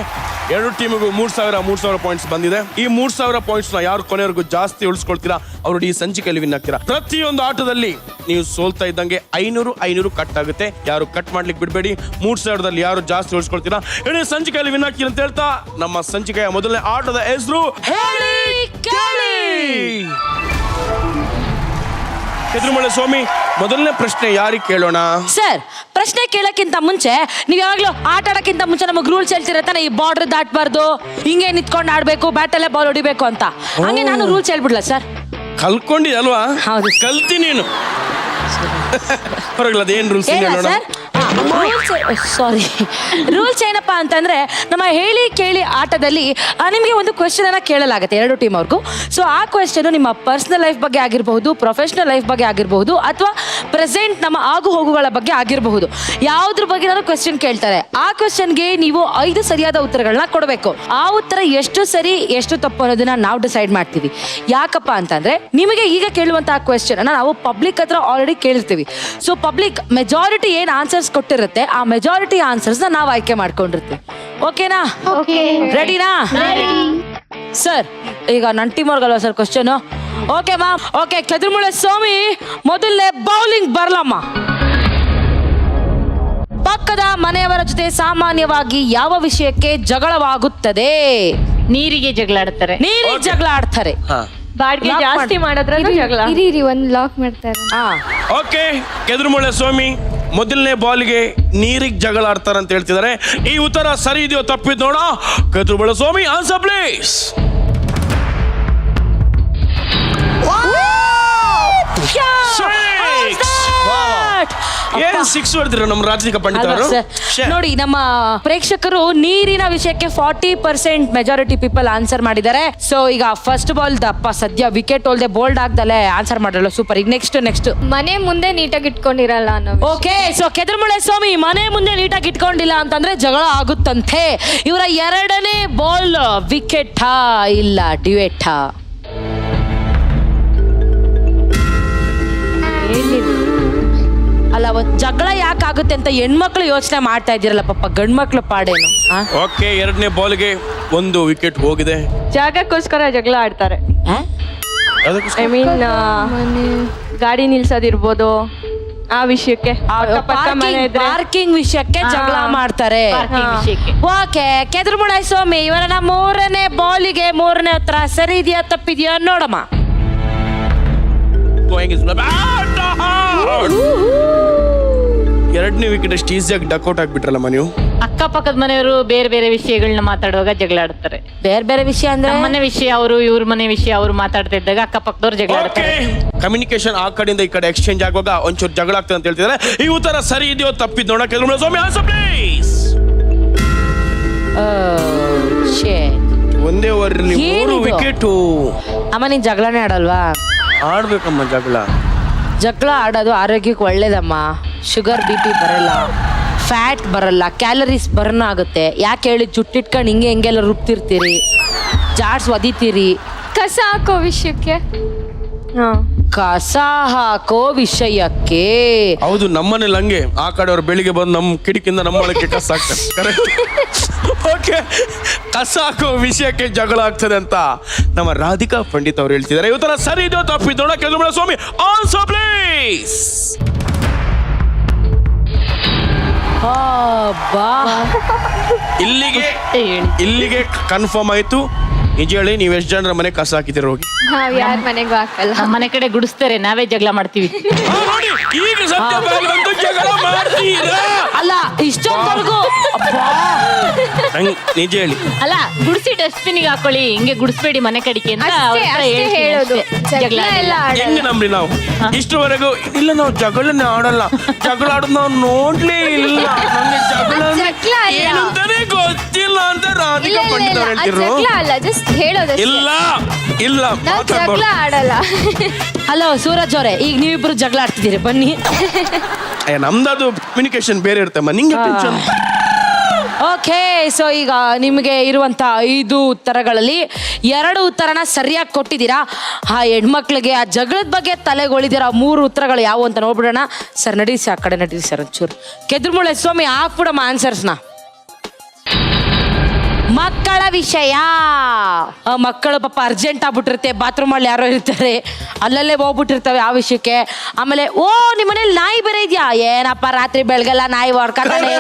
2 ಟೀಮಿಗೂ 3000 ಪಾಯಿಂಟ್ಸ್ ಬಂದಿದೆ. ಈ 3000 ಪಾಯಿಂಟ್ಸ್ ನ ಯಾರು ಕೊನೆವರೆಗೂ ಜಾಸ್ತಿ ಉಳಿಸ್ಕೊಳ್ತೀರಾ ಅವರು ಈ ಸಂಚಿಕೆಯಲ್ಲಿ ವಿನ್ ಆಗ್ತೀರಾ. ಪ್ರತಿಯೊಂದು ಆಟದಲ್ಲಿ ನೀವು ಸೋಲ್ತಾ ಇದ್ದಂಗೆ 500 ಕಟ್ ಆಗುತ್ತೆ. ಯಾರು ಕಟ್ ಮಾಡ್ಲಿಕ್ಕೆ ಬಿಡಬೇಡಿ. 3000ದಲ್ಲಿ ಯಾರು ಜಾಸ್ತಿ ಉಳಿಸ್ಕೊಳ್ತೀರಾ ಇಡೀ ಸಂಚಿಕೆಯಲ್ಲಿ ವಿನ್ ಆಗ್ತೀರಾ ಅಂತ ಹೇಳ್ತಾ ನಮ್ಮ ಸಂಚಿಕೆಯ ಮೊದಲನೇ ಆಟದ ಹೆಸರು
ಹೇಳಿ ಕೇಳಿ.
ಕೆದ್ರುಮಳೆ ಸ್ವಾಮಿ, ಮೊದಲನೇ ಪ್ರಶ್ನೆ ಯಾರಿಗೆ ಕೇಳೋಣ?
ಸರ್, ಪ್ರಶ್ನೆ ಕೇಳಕ್ಕಿಂತ ಮುಂಚೆ ನೀವು ಯಾವಾಗ್ಲೂ ಆಟ ಆಡಕ್ಕಿಂತ ಮುಂಚೆ ನಮಗೆ ರೂಲ್ಸ್ ಹೇಳ್ತಿರತ್ತಾನೆ, ಈ ಬಾರ್ಡರ್ ದಾಟಬಾರ್ದು, ಹಿಂಗೆ ನಿಂತ್ಕೊಂಡು ಆಡ್ಬೇಕು, ಬ್ಯಾಟಲ್ಲೇ ಬಾಲ್ ಹೊಡಿಬೇಕು ಅಂತ. ಹಂಗೆ ನಾನು ರೂಲ್ಸ್ ಹೇಳ್ಬಿಡ್ಲಾ ಸರ್?
ಕಲ್ತ್ಕೊಂಡಿ ಅಲ್ವಾ?
ಹೌದು.
ಕಲ್ತಿ ನೀನು. ಪರವಾಗಿಲ್ಲ, ಅದೇನು ರೂಲ್ಸ್ ಹೇಳೋಣ?
ಸಾರಿ, ರೂಲ್ಸ್ ಏನಪ್ಪಾ ಅಂತಂದ್ರೆ ನಮ್ಮ ಹೇಳಿ ಕೇಳಿ ಆಟದಲ್ಲಿ ನಿಮಗೆ ಒಂದು ಕ್ವೆಶ್ಚನ್ ಅನ್ನ ಕೇಳಲಾಗುತ್ತೆ 2 ಟೀಮ್ ಅವ್ರಿಗೂ. ಸೊ ಆ ಕ್ವೆಶ್ಚನ್ ನಿಮ್ಮ ಪರ್ಸನಲ್ ಲೈಫ್ ಬಗ್ಗೆ ಆಗಿರಬಹುದು, ಪ್ರೊಫೆಷನಲ್ ಲೈಫ್ ಬಗ್ಗೆ ಆಗಿರಬಹುದು, ಅಥವಾ ಪ್ರೆಸೆಂಟ್ ನಮ್ಮ ಆಗು ಹೋಗುಗಳ ಬಗ್ಗೆ ಆಗಿರಬಹುದು. ಯಾವ್ದ್ರ ಬಗ್ಗೆ ನಾನು ಕ್ವೆಶ್ಚನ್ ಕೇಳ್ತಾರೆ, ಆ ಕ್ವೆಶ್ಚನ್ಗೆ ನೀವು 5 ಸರಿಯಾದ ಉತ್ತರಗಳನ್ನ ಕೊಡಬೇಕು. ಆ ಉತ್ತರ ಎಷ್ಟು ಸರಿ ಎಷ್ಟು ತಪ್ಪು ಅನ್ನೋದನ್ನ ನಾವು ಡಿಸೈಡ್ ಮಾಡ್ತೀವಿ. ಯಾಕಪ್ಪ ಅಂತಂದ್ರೆ ನಿಮಗೆ ಈಗ ಕೇಳುವಂತಹ ಕ್ವೆಶ್ಚನ್ ಅನ್ನ ನಾವು ಪಬ್ಲಿಕ್ ಹತ್ರ ಆಲ್ರೆಡಿ ಕೇಳಿರ್ತೀವಿ. ಸೊ ಪಬ್ಲಿಕ್ ಮೆಜಾರಿಟಿ ಏನ್ ಆನ್ಸರ್ಸ್ ಕೊಟ್ಟಿರುತ್ತೆ, ಆ ಮೆಜಾರಿಟಿ ಆನ್ಸರ್ಸ್ ನಾವು ಆಯ್ಕೆ ಮಾಡ್ಕೊಂಡಿರ್ತೀವಿ. ಓಕೆನಾ? ರೆಡಿನಾ? ಸರ್, ಈಗ ನನ್ನ ಟೀಮ್ ಅವ್ರಿಗಲ್ವಾ sir question? Okay ma'am. Okay, ಕೆದ್ರುಮಳೆ ಸ್ವಾಮಿ, ಮೊದಲನೇ ಬೌಲಿಂಗ್ ಬರ್ಲಮ್ಮ. ಪಕ್ಕದ ಮನೆಯವರ ಜೊತೆ ಸಾಮಾನ್ಯವಾಗಿ ಯಾವ ವಿಷಯಕ್ಕೆ ಜಗಳವಾಗುತ್ತದೆ?
ನೀರಿಗೆ ಜಗಳ ಆಡ್ತಾರೆ.
ನೀರಿಗೆ ಜಗಳ ಆಡ್ತಾರೆ.
ಬಾಡಿಗೆ
Lock
ಜಾಸ್ತಿ ಮಾಡಿದ್ರೆ ಜಗಳ.
ಇರಿ ಒಂದ್ ಲಾಕ್ ಮಾಡ್ತಾರೆ.
ಓಕೆ, ಕೆದ್ರುಮಳೆ ಸ್ವಾಮಿ ಮೊದಲನೇ ಬಾಲ್ಗೆ ನೀರಿಗೆ ಜಗಳ ಆಡ್ತಾರೆ ಅಂತ ಹೇಳ್ತಿದ್ದಾರೆ. ಈ ಉತ್ತರ ಸರಿ ಇದೆಯೋ ತಪ್ಪಿದ್ ನೋಡ. ಕೆದ್ರುಮಳೆ ಸ್ವಾಮಿ, ಆನ್ಸರ್ ಪ್ಲೀಸ್. ಏನ್ 6 ಹೊಡೆದಿರ ನಮ್ಮ ರಾಜಕೀಯ ಪಂಡಿತರು?
ನೋಡಿ, ನಮ್ಮ ಪ್ರೇಕ್ಷಕರು ನೀರಿನ ವಿಷಯಕ್ಕೆ 40% ಮೆಜಾರಿಟಿ ಪೀಪಲ್ ಆನ್ಸರ್ ಮಾಡಿದ್ದಾರೆ. ಸೊ ಈಗ ಫಸ್ಟ್ ಬಾಲ್ ದಪ್ಪ ಸದ್ಯ ವಿಕೆಟ್ ಹೋಲ್ದೆ ಬೋಲ್ಡ್ ಆಗ್ದಲೆ ಆನ್ಸರ್ ಮಾಡಲ್ಲ. ಸೂಪರ್. ಈಗ ನೆಕ್ಸ್ಟ್
ಮನೆ ಮುಂದೆ ನೀಟಾಗಿ ಇಟ್ಕೊಂಡಿರಲ್ಲ ಅನ್ನೋ.
ಓಕೆ, ಸೊ ಕೆದ್ರುಮಳೆ ಸ್ವಾಮಿ, ಮನೆ ಮುಂದೆ ನೀಟಾಗಿ ಇಟ್ಕೊಂಡಿಲ್ಲ ಅಂತಂದ್ರೆ ಜಗಳ ಆಗುತ್ತಂತೆ. ಇವರ 2ನೇ ಬಾಲ್ ವಿಕೆಟ್ ಇಲ್ಲ ಡಿವೇಟ್? ಅಲ್ಲ, ಒಂದ್ ಜಗಳ ಯಾಕೆ ಆಗುತ್ತೆ ಅಂತ ಹೆಣ್ಮಕ್ಳು ಯೋಚನೆ ಮಾಡ್ತಾ ಇದ್ದೀರಲ್ಲ ಪಾಪ, ಗಂಡ್ಮಕ್ಳು ಪಾಡೇನು?
ಓಕೆ, 2ನೇ ಬಾಲ್ಗೆ 1 ವಿಕೆಟ್ ಹೋಗಿದೆ.
ಜಾಗಕ್ಕೋಸ್ಕರ ಜಗಳ ಆಡ್ತಾರೆ.
ಅದಕ್ಕೋಸ್ಕರ
ಐ ಮೀನ್ ಗಾಡಿ ನಿಲ್ಸೋದಿರ್ಬೋದು, ಆ ವಿಷಯಕ್ಕೆ.
ಪಾರ್ಕಿಂಗ್ ವಿಷಯಕ್ಕೆ ಜಗಳ ಮಾಡ್ತಾರೆ.
ವಿಷಯಕ್ಕೆ.
ಓಕೆ, ಕೆದ್ರುಮಳೆ ಸ್ವಾಮಿ, ಇವರ 3ನೇ ಬಾಲಿಗೆ 3ನೇ ಉತ್ತರ ಸರಿ ಇದೆಯಾ ತಪ್ಪಿದ್ಯಾ ನೋಡಮ್ಮ.
ಎರಡನೇ ವಿಕೆಟ್ ಅಷ್ಟು ಈಸಿಯಾಗಿ ಡಕ್ಔಟ್ ಆಗ್ಬಿಟ್ರಲ್ಲಮ್ಮ ನೀವು.
ಅಕ್ಕಪಕ್ಕದ ಮನೆಯವರು ಬೇರೆ ಬೇರೆ ವಿಷಯಗಳನ್ನ ಮಾತಾಡುವಾಗ ಜಗಳ ಆಡ್ತಾರೆ.
ಬೇರೆ ಬೇರೆ ವಿಷಯ ಅಂದ್ರೆ
ನಮ್ಮ ಮನೆ ವಿಷಯ ಅವರು, ಇವ್ರ ಮನೆ ವಿಷಯ ಅವ್ರು ಮಾತಾಡ್ತಾ ಇದ್ದಾಗ ಅಕ್ಕಪಕ್ಕದವ್ರು ಜಗಳ ಆಡ್ತಾರೆ.
ಕಮ್ಯುನಿಕೇಶನ್ ಆ ಕಡೆಯಿಂದ ಈ ಕಡೆ ಎಕ್ಸ್ಚೇಂಜ್ ಆಗುವಾಗ ಒಂಚೂರು ಜಗಳ ಆಗ್ತದೆ ಅಂತ ಹೇಳ್ತಿದ್ದಾರೆ. ಈ ಉತ್ತರ ಸರಿ ಇದೆಯೋ ತಪ್ಪಿದ್ ನೋಡ. ಕೆದ್ರುಮಳೆ ಸ್ವಾಮಿ, ಆನ್ಸರ್ ಪ್ಲೀಸ್. ಒಂದೇ ಓವರ್ಲಿ 3 ವಿಕೆಟ್.
ಅಮ್ಮ, ನೀನ್ ಜಗಳನೇ ಆಡಲ್ವಾ?
ಆಡ್ಬೇಕಮ್ಮ ಜಗಳ.
ಜಗಳ ಆಡೋದು ಆರೋಗ್ಯಕ್ಕೆ ಒಳ್ಳೇದಮ್ಮ. ಶುಗರ್ BP ಬರಲ್ಲ, ಫ್ಯಾಟ್ ಬರಲ್ಲ, ಕ್ಯಾಲರೀಸ್ ಬರ್ನ್ ಆಗುತ್ತೆ. ಯಾಕೆ ಹೇಳಿ, ಜುಟ್ಟಿಟ್ಕೊಂಡು ಹಿಂಗೆಲ್ಲ ರುಬ್ತಿರ್ತೀರಿ, ಜಾಡ್ಸ್ ಒದಿತೀರಿ.
ಕಸ ಹಾಕೋ ವಿಷಯಕ್ಕೆ.
ಕಸ ಹಾಕೋ ವಿಷಯಕ್ಕೆ.
ಹೌದು, ನಮ್ಮನೇಲಿ ಹಂಗೆ. ಆ ಕಡೆ ಅವ್ರು ಬೆಳಿಗ್ಗೆ ಬಂದು ನಮ್ಮ ಕಿಟಕಿಯಿಂದ ನಮ್ಮ ಒಳಗೆ ಕಸ ಹಾಕ್ತಾರೆ. ಓಕೆ, ಕಸ ಹಾಕೋ ವಿಷಯಕ್ಕೆ ಜಗಳ ಆಗ್ತದೆ ಅಂತ ನಮ್ಮ ರಾಧಿಕಾ ಪಂಡಿತ್ ಅವ್ರು ಹೇಳ್ತಿದ್ದಾರೆ. ಈ ಉತ್ತರ ಸರಿ ಇದೆಯೋ ತಪ್ಪಿದ್ದೋಣ. ಕೆದ್ರುಮಳೆ ಸ್ವಾಮಿ, ಆನ್ಸರ್ ಪ್ಲೀಸ್. ಇಲ್ಲಿಗೆ ಕನ್ಫರ್ಮ್ ಆಯ್ತು. ನಿಜ ಹೇಳಿ, ನೀವು ಎಷ್ಟು ಜನರ ಮನೆ ಕಸ ಹಾಕಿದ್ದೀರ? ಹೋಗಿ
ನಾವ್ ಯಾರ ಮನೆಗೂ ಹಾಕಲ್ಲ.
ನಮ್ಮ ಮನೆ ಕಡೆ ಗುಡಿಸ್ತಾರೆ, ನಾವೇ ಜಗಳ ಮಾಡ್ತೀವಿ.
ನೋಡಿ, ಈಗ ಸತ್ಯವಾಗಿ ಒಂದು ಜಗಳ ಮಾಡ್ತೀರಾ?
ಅಲ್ಲ ಇಷ್ಟೊಂದವರೆಗೂ
ನಂಗ್ ನಿಜ ಹೇಳಿ,
ಅಲ್ಲ ಗುಡ್ಸಿ ಡಸ್ಟ್ಬಿನ್ಗೆ ಹಾಕೊಳ್ಳಿ, ಹಿಂಗೆ ಗುಡಿಸ್ಬೇಡಿ ಮನೆ ಕಡಿಕೆ ಅಂತ ಅವ್ರ ಹತ್ರ ಹೇಳ್ತೀನಿ
ಹೇಳೋದು
ಅಷ್ಟೇ.
ಜಗಳ ಎಲ್ಲ
ಹೆಂಗ್ ನಂಬ್ರಿ ನಾವು ಇಷ್ಟವರೆಗೂ ಇಲ್ಲ, ನಾವು ಜಗಳನೇ ಆಡಲ್ಲ, ಜಗಳ ಆಡೋದು ನಾವು ನೋಡ್ಲೇ ಇಲ್ಲ, ನಮ್ಗೆ ಜಗಳ ಅಂದ್ರೆ
ಜಗಳ ಅಲ್ಲ.
ಏನು ಅಂತಾನೆ ಗೊತ್ತಿಲ್ಲ ಅಂತ
ಇಲ್ಲ
ರಾಧಿಕಾ
ಇಲ್ಲ
ಪಂಡಿತ್
ಇಲ್ಲ
ಅವ್ರು
ಅದ್
ಹೇಳ್ತಿರು.
ಜಗಳ ಅಲ್ಲ, ಜಸ್ಟ್ ಹೇಳೋದಷ್ಟೇ.
ಇಲ್ಲ ಇಲ್ಲ
ನಾವ್ ಜಗಳ
ಮಾತಾಡ್ಬಾರ್ದು.
ಆಡಲ್ಲ.
ಹಲೋ ಸೂರಜ್ ಅವರೇ, ಈಗ ನೀವಿಬ್ರು ಜಗಳ ಆಡ್ತಿದ್ದೀರಿ, ಬನ್ನಿ.
ನಮ್ದದು ಕಮ್ಯುನಿಕೇಶನ್ ಬೇರೆ ಇರ್ತಮ್ಮ, ನಿಂಗೆ ಟೆನ್ಷನ್.
ಓಕೆ, ಸೊ ಈಗ ನಿಮಗೆ ಇರುವಂತ 5 ಉತ್ತರಗಳಲ್ಲಿ 2 ಉತ್ತರನ ಸರಿಯಾಗಿ ಕೊಟ್ಟಿದ್ದೀರಾ. ಆ ಹೆಣ್ಮಕ್ಳಿಗೆ ಆ ಜಗಳದ ಬಗ್ಗೆ ತಲೆಗೊಳಿದಿರೋ 3 ಉತ್ತರಗಳು ಯಾವುವು ಅಂತ ನೋಡ್ಬಿಡೋಣ. ಸರ್ ನಡೀಸಿ, ಆ ಕಡೆ ನಡೀರಿ ಸರ್ ಒಂಚೂರು. ಕೆದ್ರಮೂಳೆ ಸ್ವಾಮಿ ಹಾಕ್ಬಿಡಮ್ಮ ಆನ್ಸರ್ಸ್ನ. ಮಕ್ಕಳ ವಿಷಯ. ಮಕ್ಕಳು ಪಾಪ ಅರ್ಜೆಂಟ್ ಆಗ್ಬಿಟ್ಟಿರುತ್ತೆ, ಬಾತ್ರೂಮ್ ಅಲ್ಲಿ ಯಾರೋ ಇರ್ತಾರೆ, ಅಲ್ಲಲ್ಲೇ ಹೋಗ್ಬಿಟ್ಟಿರ್ತವೆ ಆ ವಿಷಯಕ್ಕೆ. ಆಮೇಲೆ ಓ ನಿಮ್ಮ ಮನೇಲಿ ನಾಯಿ ಬೇರೆ ಇದೆಯಾ? ಏನಪ್ಪ ರಾತ್ರಿ ಬೆಳಗೆಲ್ಲ ನಾಯಿ ಹೊಡ್ಕೊತಾನೆ.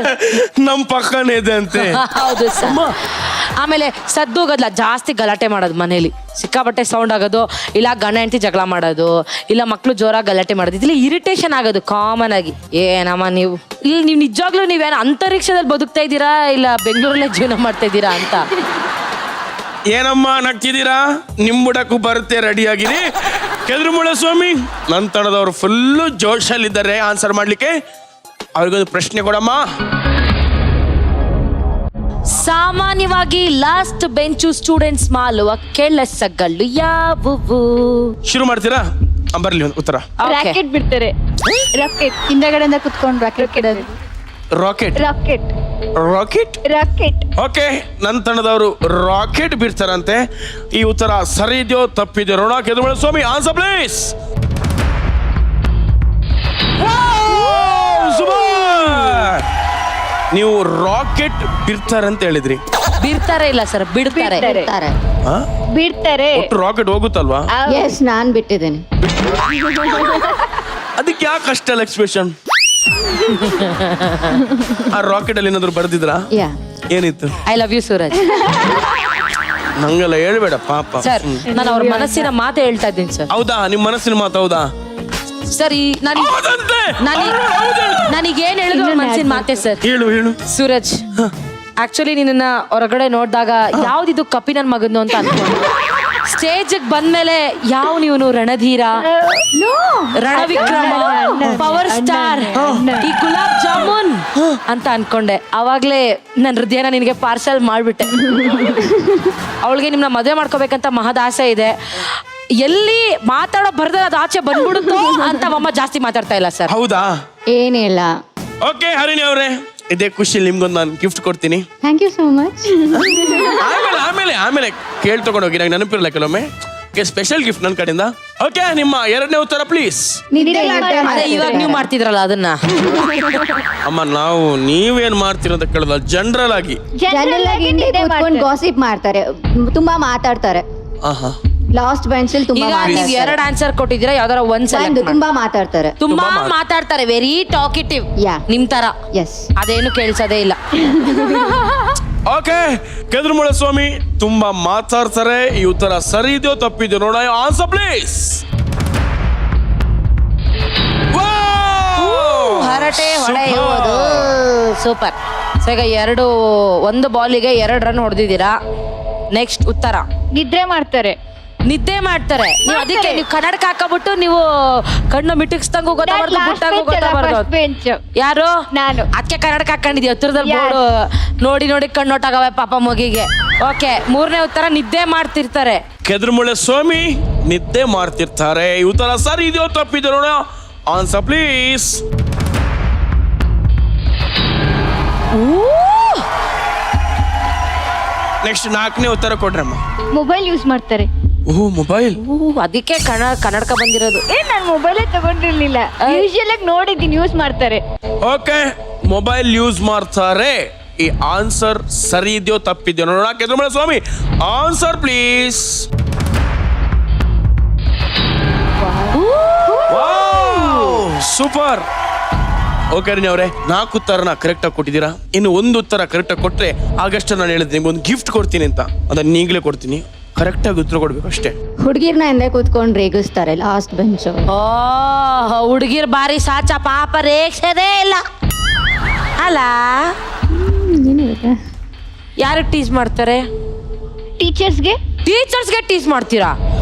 ನಮ್ ಪಕ್ಕನೇ ಇದೆ ಅಂತೆ.
ಹೌದು ಸರ್. ಆಮೇಲೆ ಸದ್ದು ಗದ್ಲ ಜಾಸ್ತಿ ಗಲಾಟೆ ಮಾಡೋದು ಮನೇಲಿ, ಸಿಕ್ಕಾಬಟ್ಟೆ ಸೌಂಡ್ ಆಗೋದು, ಇಲ್ಲ ಗಂಡ ಹೆಂಡತಿ ಜಗಳ ಮಾಡೋದು, ಇಲ್ಲ ಮಕ್ಕಳು ಜೋರಾಗಿ ಗಲಾಟೆ ಮಾಡೋದು, ಇಲ್ಲ ಇರಿಟೇಷನ್ ಆಗೋದು ಕಾಮನ್ ಆಗಿ. ಏನಮ್ಮ ನೀವು ಇಲ್ಲಿ ನೀವು ನಿಜವಾಗ್ಲೂ ನೀವೇನು ಅಂತರಿಕ್ಷದಲ್ಲಿ ಬದುಕ್ತಾ ಇದ್ದೀರಾ ಇಲ್ಲ ಬೆಂಗಳೂರಲ್ಲೇ ಜೀವನ ಮಾಡ್ತಾ ಇದ್ದೀರಾ ಅಂತ.
ಏನಮ್ಮ ನಗ್ತಿದ್ದೀರಾ? ನಿಮ್ ಬುಡಕ್ಕೂ ಬರುತ್ತೆ, ರೆಡಿ ಆಗಿರಿ. ಕೆದ್ರಮೂಳೆ ಸ್ವಾಮಿ, ನನ್ನ ತಂಡದವರು ಫುಲ್ಲು ಜೋಶಲ್ಲಿದ್ದಾರೆ ಆನ್ಸರ್ ಮಾಡ್ಲಿಕ್ಕೆ. ಅವ್ರಿಗೊಂದು ಪ್ರಶ್ನೆ ಕೊಡಮ್ಮ.
ಸಾಮಾನ್ಯವಾಗಿ ಲಾಸ್ಟ್ ಬೆಂಚು ಸ್ಟೂಡೆಂಟ್ಸ್ ಮಾಲುವ ಕೆಲಸಗಳು ಯಾವುವು?
ಶುರು ಮಾಡ್ತೀರಾ? ಬರ್ಲಿ ಒಂದು ಉತ್ತರ.
ರಾಕೆಟ್ ಬಿಡ್ತಾರೆ. ರಾಕೆಟ್
ಹಿಂದಗಡೆಯಿಂದ ಕುತ್ಕೊಂಡು ರಾಕೆಟ್ ಇಡೋದು.
Rocket.
Rocket
rocket.
Rocket.
Okay, ನನ್ನ ತಂಡದವರು ರಾಕೆಟ್ ಬಿಡ್ತಾರಂತೆ. ಈ ಉತ್ತರ ಸರಿ ಇದೆಯೋ ತಪ್ಪಿದೆಯೋ ನೋಡ. ಕೆದ್ರಮೂಳೆ ಸ್ವಾಮಿ ಆನ್ಸರ್ ಪ್ಲೀಸ್. ನೀವು ರಾಕೆಟ್ ಬಿಡ್ತಾರೆ ಅಂತ ಹೇಳಿದ್ರಿ.
ಬಿಡ್ತಾರೆ ಇಲ್ಲ ಸರ್, ಬಿಡ್ತಾರೆ.
ಬಿಡ್ತಾರೆ.
ಹಾ?
ಬಿಡ್ತಾರೆ.
ಒಟ್ಟು ರಾಕೆಟ್ ಹೋಗುತ್ತಲ್ವಾ?
ಎಸ್, ನಾನ್ ಬಿಟ್ಟಿದ್ದೀನಿ.
ಅದಕ್ಕೆ ಯಾಕೆ ಅಷ್ಟೆಲ್ಲ ಎಕ್ಸ್ಪ್ರೆಷನ್? ಆ ರಾಕೆಟ್ ಅಲ್ಲಿ ಏನಾದ್ರು ಬರ್ದಿದ್ರಾ?
ಯಾ,
ಏನಿತ್ತು?
I love you Suraj.
ನಂಗೆಲ್ಲ ಹೇಳ್ಬೇಡ ಪಾಪ.
ಸರ್ ನಾನು ಅವ್ರ ಮನಸ್ಸಿನ ಮಾತು ಹೇಳ್ತಾ ಇದ್ದೀನಿ ಸರ್.
ಹೌದಾ? ನಿಮ್ ಮನಸ್ಸಿನ ಮಾತು ಹೌದಾ?
ಸರ್ ಈ
ಹೌದಂತೆ.
ನನಗೇನ್ ಹೇಳಿದ್ರು ಅವ್ರ ಮನಸ್ಸಿನ ಮಾತೆ ಸರ್.
ಹೇಳು ಹೇಳು.
ಸೂರಜ್, ಆಕ್ಚುಲಿ ನಿನ್ನ ಹೊರಗಡೆ ನೋಡಿದಾಗ ಯಾವ್ದಿದು ಕಪಿ ನನ್ ಮಗನು ಅಂತ ಅನ್ಕೊಂಡು, ಸ್ಟೇಜ್ ಬಂದ್ಮೇಲೆ ಯಾವ ನೀವು ರಣಧೀರ, ರಣವಿಕ್ರಮ, ಪವರ್ ಸ್ಟಾರ್, ಈ ಗುಲಾಬ್ ಜಾಮೂನ್ ಅಂತ ಅನ್ಕೊಂಡೆ. ಅವಾಗ್ಲೇ ನನ್ನ ಹೃದಯನ ನಿನಗೆ ಪಾರ್ಸಲ್ ಮಾಡ್ಬಿಟ್ಟೆ. ಅವಳಿಗೆ ನಿಮ್ನ ಮದುವೆ ಮಾಡ್ಕೋಬೇಕಂತ ಮಹದಾಸೆ ಇದೆ. ಎಲ್ಲಿ ಮಾತಾಡೋ ಬರ್ದ ಅದು ಆಚೆ ಬಂದ್ಬಿಡುತ್ತೋ ಅಂತ ಅಮ್ಮ ಜಾಸ್ತಿ ಮಾತಾಡ್ತಾ ಇಲ್ಲ ಸರ್.
ಹೌದಾ?
ಏನಿಲ್ಲ.
ಓಕೆ ಹರಿಣಿ ಅವರೇ, ಇದೇ ಖುಷಿ ನಿಮ್ಗೊಂದು ನಾನು ಗಿಫ್ಟ್ ಕೊಡ್ತೀನಿ.
Thank you so much.
ಆಮೇಲೆ ಆಮೇಲೆ ಆಮೇಲೆ ಕೇಳಿ ತಗೊಂಡೋಗಿ, ನಂಗೆ ನೆನಪಿರಲ್ಲ ಕೆಲವೊಮ್ಮೆ. ಸ್ಪೆಷಲ್ ಗಿಫ್ಟ್ ನನ್ನ ಕಡೆಯಿಂದ. ಓಕೆ, ನಿಮ್ಮ 2ನೇ ಉತ್ತರ ಪ್ಲೀಸ್.
ಅದೇ ಇವಾಗ ನೀವು ಮಾಡ್ತಿದ್ರಲ್ಲ ಅದನ್ನ.
ಅಮ್ಮ, ನಾವು ನೀವೇನ್ ಮಾಡ್ತೀರ ಅಂತ ಕೇಳೋದ ಜನರಲ್ ಆಗಿ.
ಜನರಲ್ ಆಗಿ ಹಿಂದೆ ಕೂತ್ಕೊಂಡು ಗಾಸಿಪ್ ಮಾಡ್ತಾರೆ, ತುಂಬಾ ಮಾತಾಡ್ತಾರೆ.
ಆಹಾ.
ಲಾಸ್ಟ್ ಬೆಂಚ್ ತುಂಬಾ
ಈಗ ನೀವು
ಮಾತಾಡ್ತಾರೆ.
2 ಆನ್ಸರ್ ಕೊಟ್ಟಿದ್ದೀರಾ, ಯಾವ್ದಾರ ಒಂದ್
ತುಂಬಾ ಮಾತಾಡ್ತಾರೆ.
ತುಂಬಾ ಮಾತಾಡ್ತಾರೆ, ವೆರಿ ಟಾಕಿಟಿವ್.
Yeah.
ನಿಮ್ ತರ.
ಎಸ್.
ಅದೇನು ಕೇಳ್ಸೋದೇ ಇಲ್ಲ.
ಓಕೆ, ಕೆದ್ರಮೂಳೆ ಸ್ವಾಮಿ ತುಂಬಾ ಮಾತಾಡ್ತಾರೆ. ಈ ಉತ್ತರ ಸರಿ ಇದೆಯೋ ತಪ್ಪಿದೆಯೋ ನೋಡ. Answer please.
ಹರಟೆ ಹೊಡೆಯುವುದು. ಸೂಪರ್. ಸೊ ಈಗ ಒಂದು ಬಾಲಿಗೆ 2 ರನ್ ಹೊಡೆದಿದ್ದೀರಾ. ನೆಕ್ಸ್ಟ್ ಉತ್ತರ.
ನಿದ್ರೆ ಮಾಡ್ತಾರೆ.
ನಿದ್ದೆ ಮಾಡ್ತಾರೆ. ನೀವು ಅದಕ್ಕೆ ನೀವು ಕನ್ನಡಕ ಹಾಕಬಿಟ್ಟು ನೀವು ಕಣ್ಣು ಮಿಟುಕ್ಸ್ದಂಗೂ ಗೊತ್ತಾಗ್ಬಾರ್ದು, ಬಿಟ್ಟಂಗೂ ಗೊತ್ತಾಗ್ಬಾರ್ದು. ಯಾರು?
ನಾನು.
ಅದಕ್ಕೆ ಕನ್ನಡಕ ಹಾಕೊಂಡಿದ್ಯಾ ಹತ್ರದಲ್ಲಿ ಬೋರ್ಡು ನೋಡಿ ನೋಡಿ ಕಣ್ಣೊಟ್ಟಾಗವೆ ಪಾಪ ಮಗಿಗೆ. ಓಕೆ, 3ನೇ ಉತ್ತರ ನಿದ್ದೆ ಮಾಡ್ತಿರ್ತಾರೆ.
ಕೆದ್ರಮೂಳೆ ಸ್ವಾಮಿ ನಿದ್ದೆ ಮಾಡ್ತಿರ್ತಾರೆ. ಈ ಉತ್ತರ ಸರಿ ಇದೆಯೋ ತಪ್ಪಿದೆಯೋ ನೋಡ. Answer please. ನೆಕ್ಸ್ಟ್ 4ನೇ ಉತ್ತರ ಕೊಡ್ರಮ್ಮ.
ಮೊಬೈಲ್ ಯೂಸ್ ಮಾಡ್ತಾರೆ.
ಓಹ್, ಮೊಬೈಲ್.
ಅದಕ್ಕೆ ಕನ್ನಡಕ ಬಂದಿರೋದು.
ನಾನು ಮೊಬೈಲೇ ತಗೊಂಡಿರ್ಲಿಲ್ಲ, ಯೂಶುವಲ್ ಆಗಿ ನೋಡಿದ್ದೀನಿ ಯೂಸ್ ಮಾಡ್ತಾರೆ.
ಓಕೆ, ಮೊಬೈಲ್ ಯೂಸ್ ಮಾಡ್ತಾರೆ. ಈ ಆನ್ಸರ್ ಸರಿ ಇದೆಯೋ ತಪ್ಪಿದೆಯೋ ನೋಡೋಣ. ಕೆದ್ರಮೂಳೆ ಸ್ವಾಮಿ answer please. Super. Okay Arini ಅವರೇ, 4 ಉತ್ತರನ ಕರೆಕ್ಟ್ ಆಗಿ ಕೊಟ್ಟಿದ್ದೀರಾ. ಇನ್ನು 1 ಉತ್ತರ ಕರೆಕ್ಟ್ ಆಗಿ ಕೊಟ್ರೆ ಆಗಸ್ಟ್ ನಾನು ಹೇಳಿದ್ದೆ ನಿಮ್ಗೆ ಒಂದು ಗಿಫ್ಟ್ ಕೊಡ್ತೀನಿ ಅಂತ. ಅದನ್ನ ಈಗಲೇ ಕೊಡ್ತೀನಿ. ಕರೆಕ್ಟಾಗಿ ಉತ್ತರ ಕೊಡ್ಬೇಕು ಅಷ್ಟೇ.
ಹುಡುಗಿರ್ನ ಹಿಂದೆ ಕೂತ್ಕೊಂಡು ರೇಗಿಸ್ತಾರೆ ಲಾಸ್ಟ್ ಬೆಂಚ್.
ಓ ಹುಡುಗಿರ್ ಬಾರಿ ಸಾಚ ಪಾಪ ರೇಕ್ಷದೇ ಇಲ್ಲ ಅಲ್ಲ. ಯಾರಿಗೆ ಟೀಸ್ ಮಾಡ್ತಾರೆ? ಟೀಚರ್ಸ್ಗೆ ಟೀಸ್ ಮಾಡ್ತೀರಾ?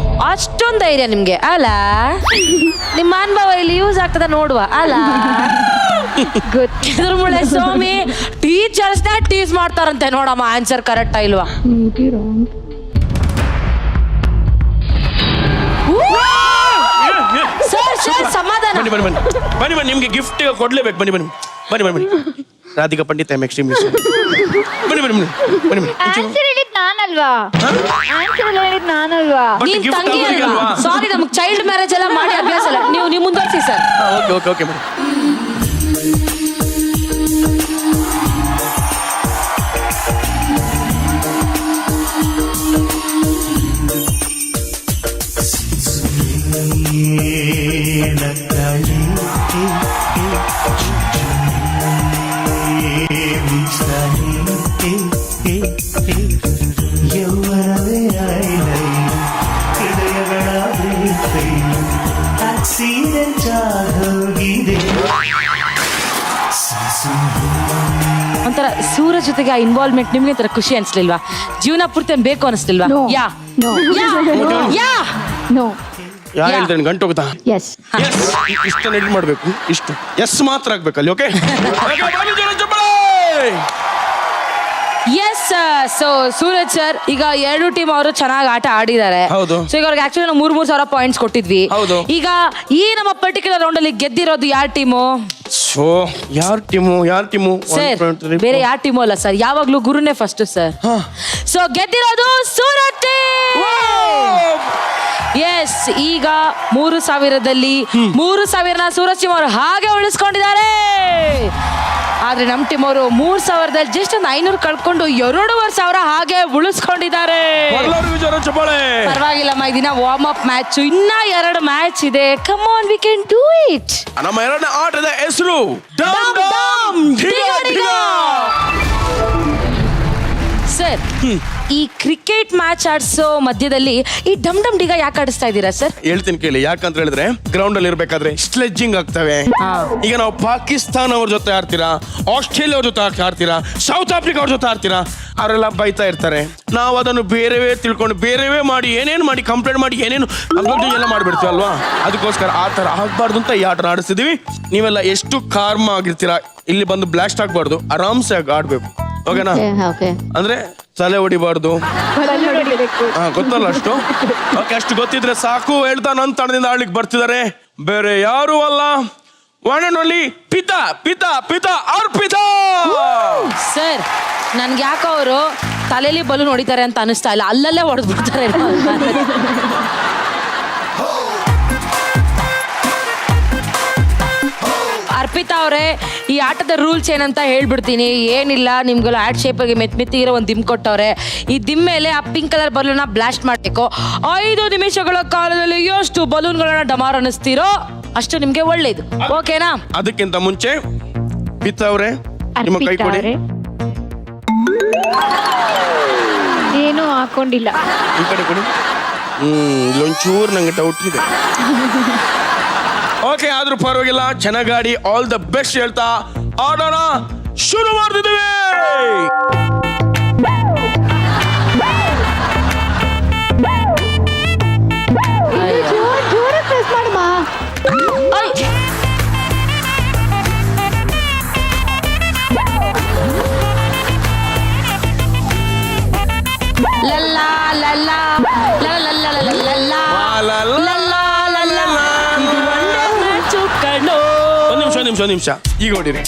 ಅಷ್ಟೊಂದು ಧೈರ್ಯ ನಿಮ್ಗೆ ಅಲ್ಲ? ನಿಮ್ಮ ಅನುಭವ ಇಲ್ಲಿ ಯೂಸ್ ಆಗ್ತದ ನೋಡುವ ಅಲ್ಲ? ಗೊತ್ತಿದ್ರ ಮುಳೆ ಸ್ವಾಮಿ ಟೀಚರ್ಸ್ನ ಟೀಸ್ ಮಾಡ್ತಾರಂತೆ ನೋಡಮ್ಮ. ಆನ್ಸರ್ ಕರೆಕ್ಟಾ ಇಲ್ವಾ? ಸರ್ ಸಮಾಧಾನ.
ಬನ್ನಿ ಬನ್ನಿ ಬನ್ನಿ ಬನ್ನಿ ಬನ್ನಿ, ನಿಮ್ಗೆ ಗಿಫ್ಟ್ ಕೊಡ್ಲೇಬೇಕು. ಬನ್ನಿ ಬನ್ನಿ ಬನ್ನಿ ಬನ್ನಿ ಬನ್ನಿ. Radhika Pandit I am extremely sorry. ಬನ್ನಿ ಬನ್ನಿ ಬನ್ನಿ ಬನ್ನಿ ಬನ್ನಿ.
ಆನ್ಸರ್ ಹೇಳಿದ್ ನಾನಲ್ವಾ? ಆನ್ಸರ್ ಹೇಳಿದ್ ನಾನಲ್ವಾ?
ನೀನ್
gift
ತಂಗಿ
ಅವ್ರಿಗೆ
ಅಲ್ವಾ?
ಅಲ್ವಾ?
ಸಾರಿ ನಮ್ಗೆ ಚೈಲ್ಡ್ ಮ್ಯಾರೇಜ್ ಎಲ್ಲ ಮಾಡಿ ಅಭ್ಯಾಸ ಇಲ್ಲ. ನೀವು ಮುಂದುವರಿಸಿ sir.
Okay okay okay madam.
ಒಂಥರ ಸೂರ್ಯ ಜೊತೆಗೆ ಆ ಇನ್ವಾಲ್ವ್ಮೆಂಟ್ ನಿಮ್ಗೆ ಒಂಥರ ಖುಷಿ ಅನ್ಸ್ಲಿಲ್ವಾ? ಜೀವನ ಪೂರ್ತಿ ಏನ್ ಬೇಕು ಅನಿಸ್ಲಿಲ್ವಾ?
No.
ಯಾ
No.
ಯಾ ಯಾ
ನೋ.
ಯಾರು ಹೇಳ್ತಾನೆ ಗಂಟು ಹೋಗುತ್ತಾ?
ಎಸ್.
ಎಸ್ ಇಷ್ಟ ಎಡಿಟ್ ಮಾಡಬೇಕು. ಇಷ್ಟು ಎಸ್ ಮಾತ್ರ ಆಗ್ಬೇಕಲ್ಲಿ. Okay
yes. So Suraj sir ಈಗ 2 ಟೀಮ್ ಅವರು ಚೆನ್ನಾಗಿ ಆಟ ಆಡಿದ್ದಾರೆ.
ಹೌದು.
ಸೊ ಈಗ ಅವ್ರಿಗೆ ಆಕ್ಚುಲಿ ನಾವು 3,000 ಪಾಯಿಂಟ್ಸ್ ಕೊಟ್ಟಿದ್ವಿ.
ಹೌದು.
ಈಗ ಈ ನಮ್ಮ ಪರ್ಟಿಕ್ಯುಲರ್ ರೌಂಡ್ ಅಲ್ಲಿ ಗೆದ್ದಿರೋದು ಯಾರ ಟೀಮು?
ಸೊ ಯಾರ ಟೀಮು
ಸರ್ ಬೇರೆ ಯಾವ ಟೀಮು ಅಲ್ಲ ಸರ್, ಯಾವಾಗ್ಲೂ ಗುರುನೇ ಫಸ್ಟ್ ಸರ್. ಸೊ ಗೆದ್ದಿರೋದು ಸೂರತ್ ಟೀಮ್. ಎಸ್ ಈಗ 3,000ದಲ್ಲಿ 3,000ನ ಸೂರಜ್ ಟೀಮ್ ಅವರು ಹಾಗೆ ಉಳಿಸ್ಕೊಂಡಿದ್ದಾರೆ. ಆದ್ರೆ ನಮ್ಮ ಟೀಮ್ ಅವರು 3,000ದಲ್ಲಿ ಜಸ್ಟ್ ಒಂದು 500 ಕಳ್ಕೊಂಡು 2,500 ಹಾಗೆ ಉಳಿಸ್ಕೊಂಡಿದ್ದಾರೆ. ಪರವಾಗಿಲ್ಲಮ್ಮ, ಈ ದಿನ ವಾರ್ಮ್ ಅಪ್ ಮ್ಯಾಚ್, ಇನ್ನ 2 ಮ್ಯಾಚ್ ಇದೆ. Come on, we can do it.
ನಮ್ಮ ಎರಡನೇ ಆಟದ ಹೆಸರು
ಸರ್ ಈ ಕ್ರಿಕೆಟ್ ಮ್ಯಾಚ್ ಆಡ್ಸೋ ಮಧ್ಯದಲ್ಲಿ ಈ ಡಮ್ ಡಮ್ ಡಿಗ ಯಾಕೆ ಆಡಿಸ್ತಾ ಇದ್ದೀರಾ ಸರ್?
ಹೇಳ್ತೀನಿ ಕೇಳಿ. ಯಾಕಂತ ಹೇಳಿದ್ರೆ ಗ್ರೌಂಡ್ ಅಲ್ಲಿ ಇರ್ಬೇಕಾದ್ರೆ ಸ್ಲೆಡ್ಜಿಂಗ್ ಆಗ್ತವೆ. ಈಗ ನಾವು ಪಾಕಿಸ್ತಾನ ಅವ್ರ ಜೊತೆ ಆಡ್ತೀರಾ, ಆಸ್ಟ್ರೇಲಿಯಾ ಅವ್ರ ಜೊತೆ ಆಡ್ತೀರಾ, ಸೌತ್ ಆಫ್ರಿಕಾ ಅವ್ರ ಜೊತೆ ಆಡ್ತೀರಾ, ಅವರೆಲ್ಲ ಬೈತಾ ಇರ್ತಾರೆ. ನಾವು ಅದನ್ನು ಬೇರೆವೇ ತಿಳ್ಕೊಂಡು ಬೇರೆವೇ ಮಾಡಿ ಏನೇನು ಮಾಡಿ ಕಂಪ್ಲೇಂಟ್ ಮಾಡಿ ಏನೇನು ಎಲ್ಲ ಮಾಡ್ಬಿಡ್ತೀವಿ ಅಲ್ವಾ? ಅದಕ್ಕೋಸ್ಕರ ಆ ಥರ ಆಗ್ಬಾರ್ದು ಅಂತ ಈ ಆಟ ಆಡಿಸ್ತಿದೀವಿ. ನೀವೆಲ್ಲ ಎಷ್ಟು ಕಾಮ್ ಆಗಿರ್ತೀರಾ, ಇಲ್ಲಿ ಬಂದು ಬ್ಲಾಸ್ಟ್ ಆಗ್ಬಾರ್ದು, ಆರಾಮ್ಸೆ ಆಡ್ಬೇಕು. ಓಕೆನಾ?
ಓಕೆ.
ಅಂದ್ರೆ ತಲೆ ಹೊಡಿಬಾರ್ದು. ಗೊತ್ತಲ್ಲ ಅಷ್ಟು. ಓಕೆ, ಅಷ್ಟು ಗೊತ್ತಿದ್ರೆ ಸಾಕು. ಹೇಳ್ತಾ ನನ್ನ ತಂಡದಿಂದ ಆಡ್ಲಿಕ್ಕೆ ಬರ್ತಿದ್ದಾರೆ ಬೇರೆ ಯಾರು ಅಲ್ಲ, ಒನ್ ಅಂಡ್ ಓನ್ಲಿ ಪಿತಾ ಪಿತಾ ಪಿತಾ ಅರ್ಪಿತಾ.
ಸರ್ ನನ್ಗೆ ಯಾಕೋ ಅವರು ತಲೆಯಲ್ಲಿ ಬಲೂನ್ ಹೊಡಿತಾರೆ ಅಂತ ಅನಿಸ್ತಾ ಇಲ್ಲ, ಅಲ್ಲಲ್ಲೇ ಹೊಡೆದ್ಬಿಡ್ತಾರೆ. ಅರ್ಪಿತಾ ಅವರೇ, ಈ ಆಟದ ರೂಲ್ಸ್ ಏನಂತ ಹೇಳ್ಬಿಡ್ತೀನಿ. ಏನಿಲ್ಲ, ನಿಮ್ಗೆಲ್ಲ ಆಡ್ ಶೇಪಾಗಿ ಮೆತ್ತಿರೋ ಒಂದು ದಿಮ್ ಕೊಟ್ಟವ್ರೆ. ಈ ದಿಮ್ ಮೇಲೆ ಆ ಪಿಂಕ್ ಕಲರ್ ಬಲೂನ್ನ ಬ್ಲಾಸ್ಟ್ ಮಾಡಬೇಕು. 5 ನಿಮಿಷಗಳ ಕಾಲದಲ್ಲಿ ಎಷ್ಟು ಬಲೂನ್ಗಳನ್ನ ಡಮಾರ್ ಅನ್ನಿಸ್ತೀರೋ ಅಷ್ಟು ನಿಮ್ಗೆ ಒಳ್ಳೇದು. ಓಕೆನಾ?
ಅದಕ್ಕಿಂತ ಮುಂಚೆ ಪಿತಾ ಅವರೇ ನಿಮ್ಮ ಕೈ ಕೊಡಿ.
ಏನೂ ಹಾಕೊಂಡಿಲ್ಲ.
ಈ ಕಡೆ ಕೊಡಿ. ಇಲ್ಲೊಂಚೂರು ನಂಗೆ ಡೌಟ್ ಇದೆ. ಓಕೆ, ಆದ್ರೂ ಪರವಾಗಿಲ್ಲ, ಚೆನ್ನಾಗಾಡಿ. ಆಲ್ ದ ಬೆಸ್ಟ್ ಹೇಳ್ತಾ ಆಡೋಣ ಶುರು ಮಾಡ್ತಿದ್ದೀವಿ.
ಜೋರ ಪ್ರೆಸ್ ಮಾಡಮ್ಮ.
ಲಲ್ಲಾ ಲಲ್ಲಾ ಲಲ್ಲಾ ಲಲ್ಲಾ
ಒಂದು ನಿಮಿಷ ಈಗ ಹೊಡಿರಿ.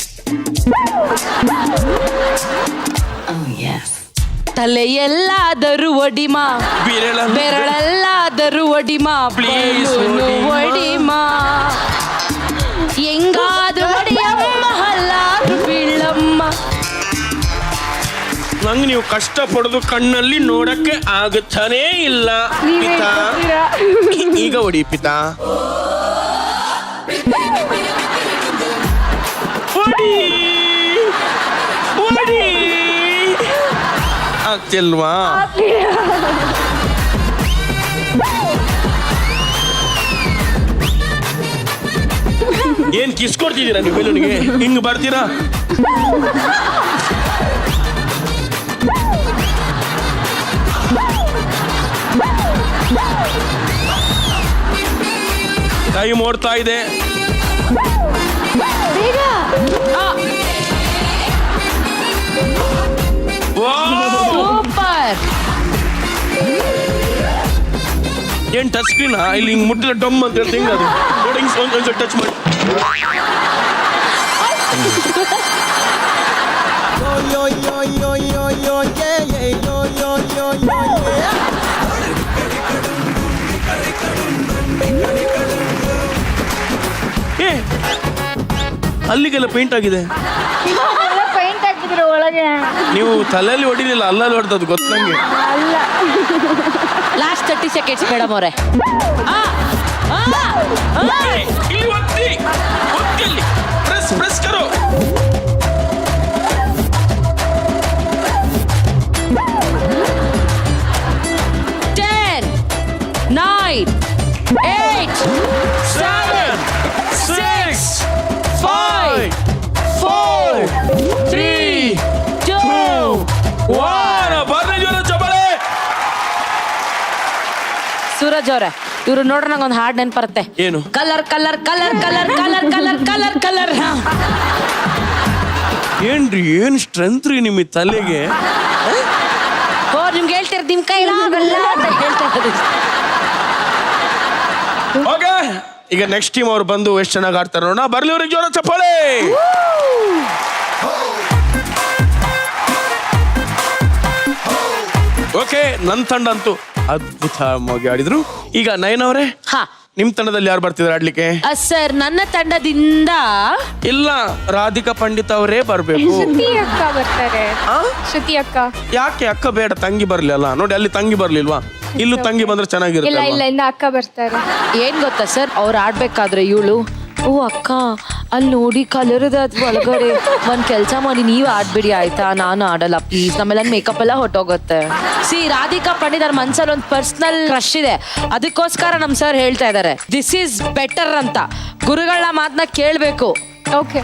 ತಲೆಯೆಲ್ಲಾದರೂ ಒಡಿಮಾ, ಬೆರಳೆಲ್ಲಾದರೂ ಒಡಿಮಾ,
Please
ಒಡಿಮಾ, ಹೆಂಗಾದ್ರೂ ಒಡಿಯಮ್ಮ, ಹಲ್ಲಾದ್ರೂ ಬೀಳಮ್ಮ.
ನಂಗೆ ನೀವು ಕಷ್ಟ ಪಡೋದು ಕಣ್ಣಲ್ಲಿ ನೋಡಕ್ಕೆ ಆಗುತ್ತಾನೇ ಇಲ್ಲ ಪಿತಾ. ಈಗ ಹೊಡಿ ಪಿತಾ. ಆಗ್ತಿಲ್ವಾ? ಏನ್ ಕಿಸ್ ಕೊಡ್ತಿದ್ದೀರಾ ನೀವು ಬೆಲೂನಿಗೆ? ಹಿಂಗ್ ಬರ್ತೀರಾ? ಟೈಮ್ ಓಡ್ತಾ ಇದೆ.
ಸೂಪರ್.
ಏನ್ ಟಚ್ ಸ್ಕ್ರೀನ್ ಇಲ್ಲಿ ಹಿಂಗ್ ಮುಟ್ಟಿದ ಡಮ್ ಅಂತ ಹೇಳ್ತೀನಿ ಹಿಂಗ್ ಅದು ನೋಡಿ ಹಿಂಗ್ ಒಂದ್ಸಲ ಟಚ್ ಮಾಡಿ. ಏ ಅಲ್ಲಿಗೆಲ್ಲ ಪೇಂಟ್ ಆಗಿದೆ.
ಪೈಂಟ್ ಹಾಕಿದ್ರು ಒಳಗೆ.
ನೀವು ತಲೆಯಲ್ಲಿ ಹೊಡಿಲಿಲ್ಲ, ಅಲ್ಲಲ್ಲಿ ಹೊಡೆದದ್ದು ಗೊತ್ತು ನಂಗೆ.
ಲಾಸ್ಟ್ 30 ಸೆಕೆಂಡ್ಸ್ ಮೇಡಮ್ ಅವರೇ.
ಇಲ್ಲಿ ಒತ್ತಿ ಒತ್ತಿಲ್ಲಿ ಪ್ರೆಸ್ ಪ್ರೆಸ್ ಕರೋ.
Ten, 9, 8, 7, 6, 5, 4, 3, 2, 1.
ಬರ್ಲಿ ಜೋರ ಚಪ್ಪಾಳೆ.
ಸೂರಜ್ ಅವ್ರೆ, ಇವ್ರು ನೋಡ್ರ ನಂಗೊಂದು ಹಾಡ್ ನೆನ್ಪು ಬರುತ್ತೆ.
ಏನು?
Colour colour colour colour colour colour colour colour.
ಏನ್ರಿ ಏನ್ ಸ್ಟ್ರೆಂತ್ ರೀ ನಿಮ್ಮ ತಲೆಗೆ?
ಓ ನಿಮ್ಗೆ ಹೇಳ್ತಿರೋದು ನಿಮ್ ಕೈಲಾಗಲ್ಲ ಅಂತ ಹೇಳ್ತಾ ಇರೋದು.
ಓಕೆ, ಈಗ ನೆಕ್ಸ್ಟ್ ಟೀಮ್ ಅವ್ರು ಬಂದು ಎಷ್ಟು ಚೆನ್ನಾಗಿ ಆಡ್ತಾರೆ ನೋಡೋಣ. ಬರ್ಲಿ ಅವ್ರಿಗೆ ಜೋರ ಚಪ್ಪಾಳೆ. ಓಕೆ, ನನ್ನ ತಂಡ ಅಂತೂ ಅದ್ಭುತವಾಗಿ ಆಡಿದ್ರು. ಈಗ ನಯನ ಅವರೇ,
ಹಾ,
ನಿಮ್ ತಂಡದಲ್ಲಿ ಯಾರು ಬರ್ತಿದ್ದಾರೆ ಆಡ್ಲಿಕ್ಕೆ?
ಸರ್ ನನ್ನ ತಂಡದಿಂದ
ಇಲ್ಲ, ರಾಧಿಕಾ ಪಂಡಿತ್ ಅವರೇ ಬರ್ಬೇಕು.
ಶ್ರುತಿ ಅಕ್ಕ ಬರ್ತಾರೆ.
ಆ?
ಶ್ರುತಿ ಅಕ್ಕ.
ಯಾಕೆ ಅಕ್ಕ ಬೇಡ, ತಂಗಿ ಬರ್ಲಿ ಅಲ್ಲ? ನೋಡಿ ಅಲ್ಲಿ ತಂಗಿ ಬರ್ಲಿಲ್ವಾ? ಇಲ್ಲೂ ತಂಗಿ ಬಂದ್ರೆ
ಇಲ್ಲ
ಚೆನ್ನಾಗಿರುತ್ತೆ.
ಇಲ್ಲ ಇಂದ ಅಕ್ಕ ಬರ್ತಾರೆ.
ಏನ್ ಗೊತ್ತಾ ಸರ್, ಅವ್ರು ಆಡ್ಬೇಕಾದ್ರೆ ಇವಳು ಓ ಅಕ್ಕ ಅಲ್ಲಿ ನೋಡಿ ಕಲರದ ಒಳಗಡೆ ಒಂದ್ ಕೆಲ್ಸ ಮಾಡಿ ನೀವ್ ಆಡ್ಬಿಡಿ ಆಯ್ತಾ, ನಾನು ಆಡಲ್ಲ ಪ್ಲೀಸ್, ನಮ್ಮೆಲ್ಲ ಮೇಕಪ್ ಎಲ್ಲ ಹೊಟ್ಟೋಗುತ್ತೆ. ಸಿ ರಾಧಿಕಾ ಪಂಡಿತ್ ಅವ್ರ ಮನ್ಸಲ್ಲಿ ಒಂದು ಪರ್ಸನಲ್ ಕ್ರಶ್ ಇದೆ, ಅದಕ್ಕೋಸ್ಕರ ನಮ್ ಸರ್ ಹೇಳ್ತಾ ಇದಾರೆ ದಿಸ್ ಈಸ್ ಬೆಟರ್ ಅಂತ. ಗುರುಗಳ ಮಾತನ್ನ ಕೇಳ್ಬೇಕು.
ಓಕೆ.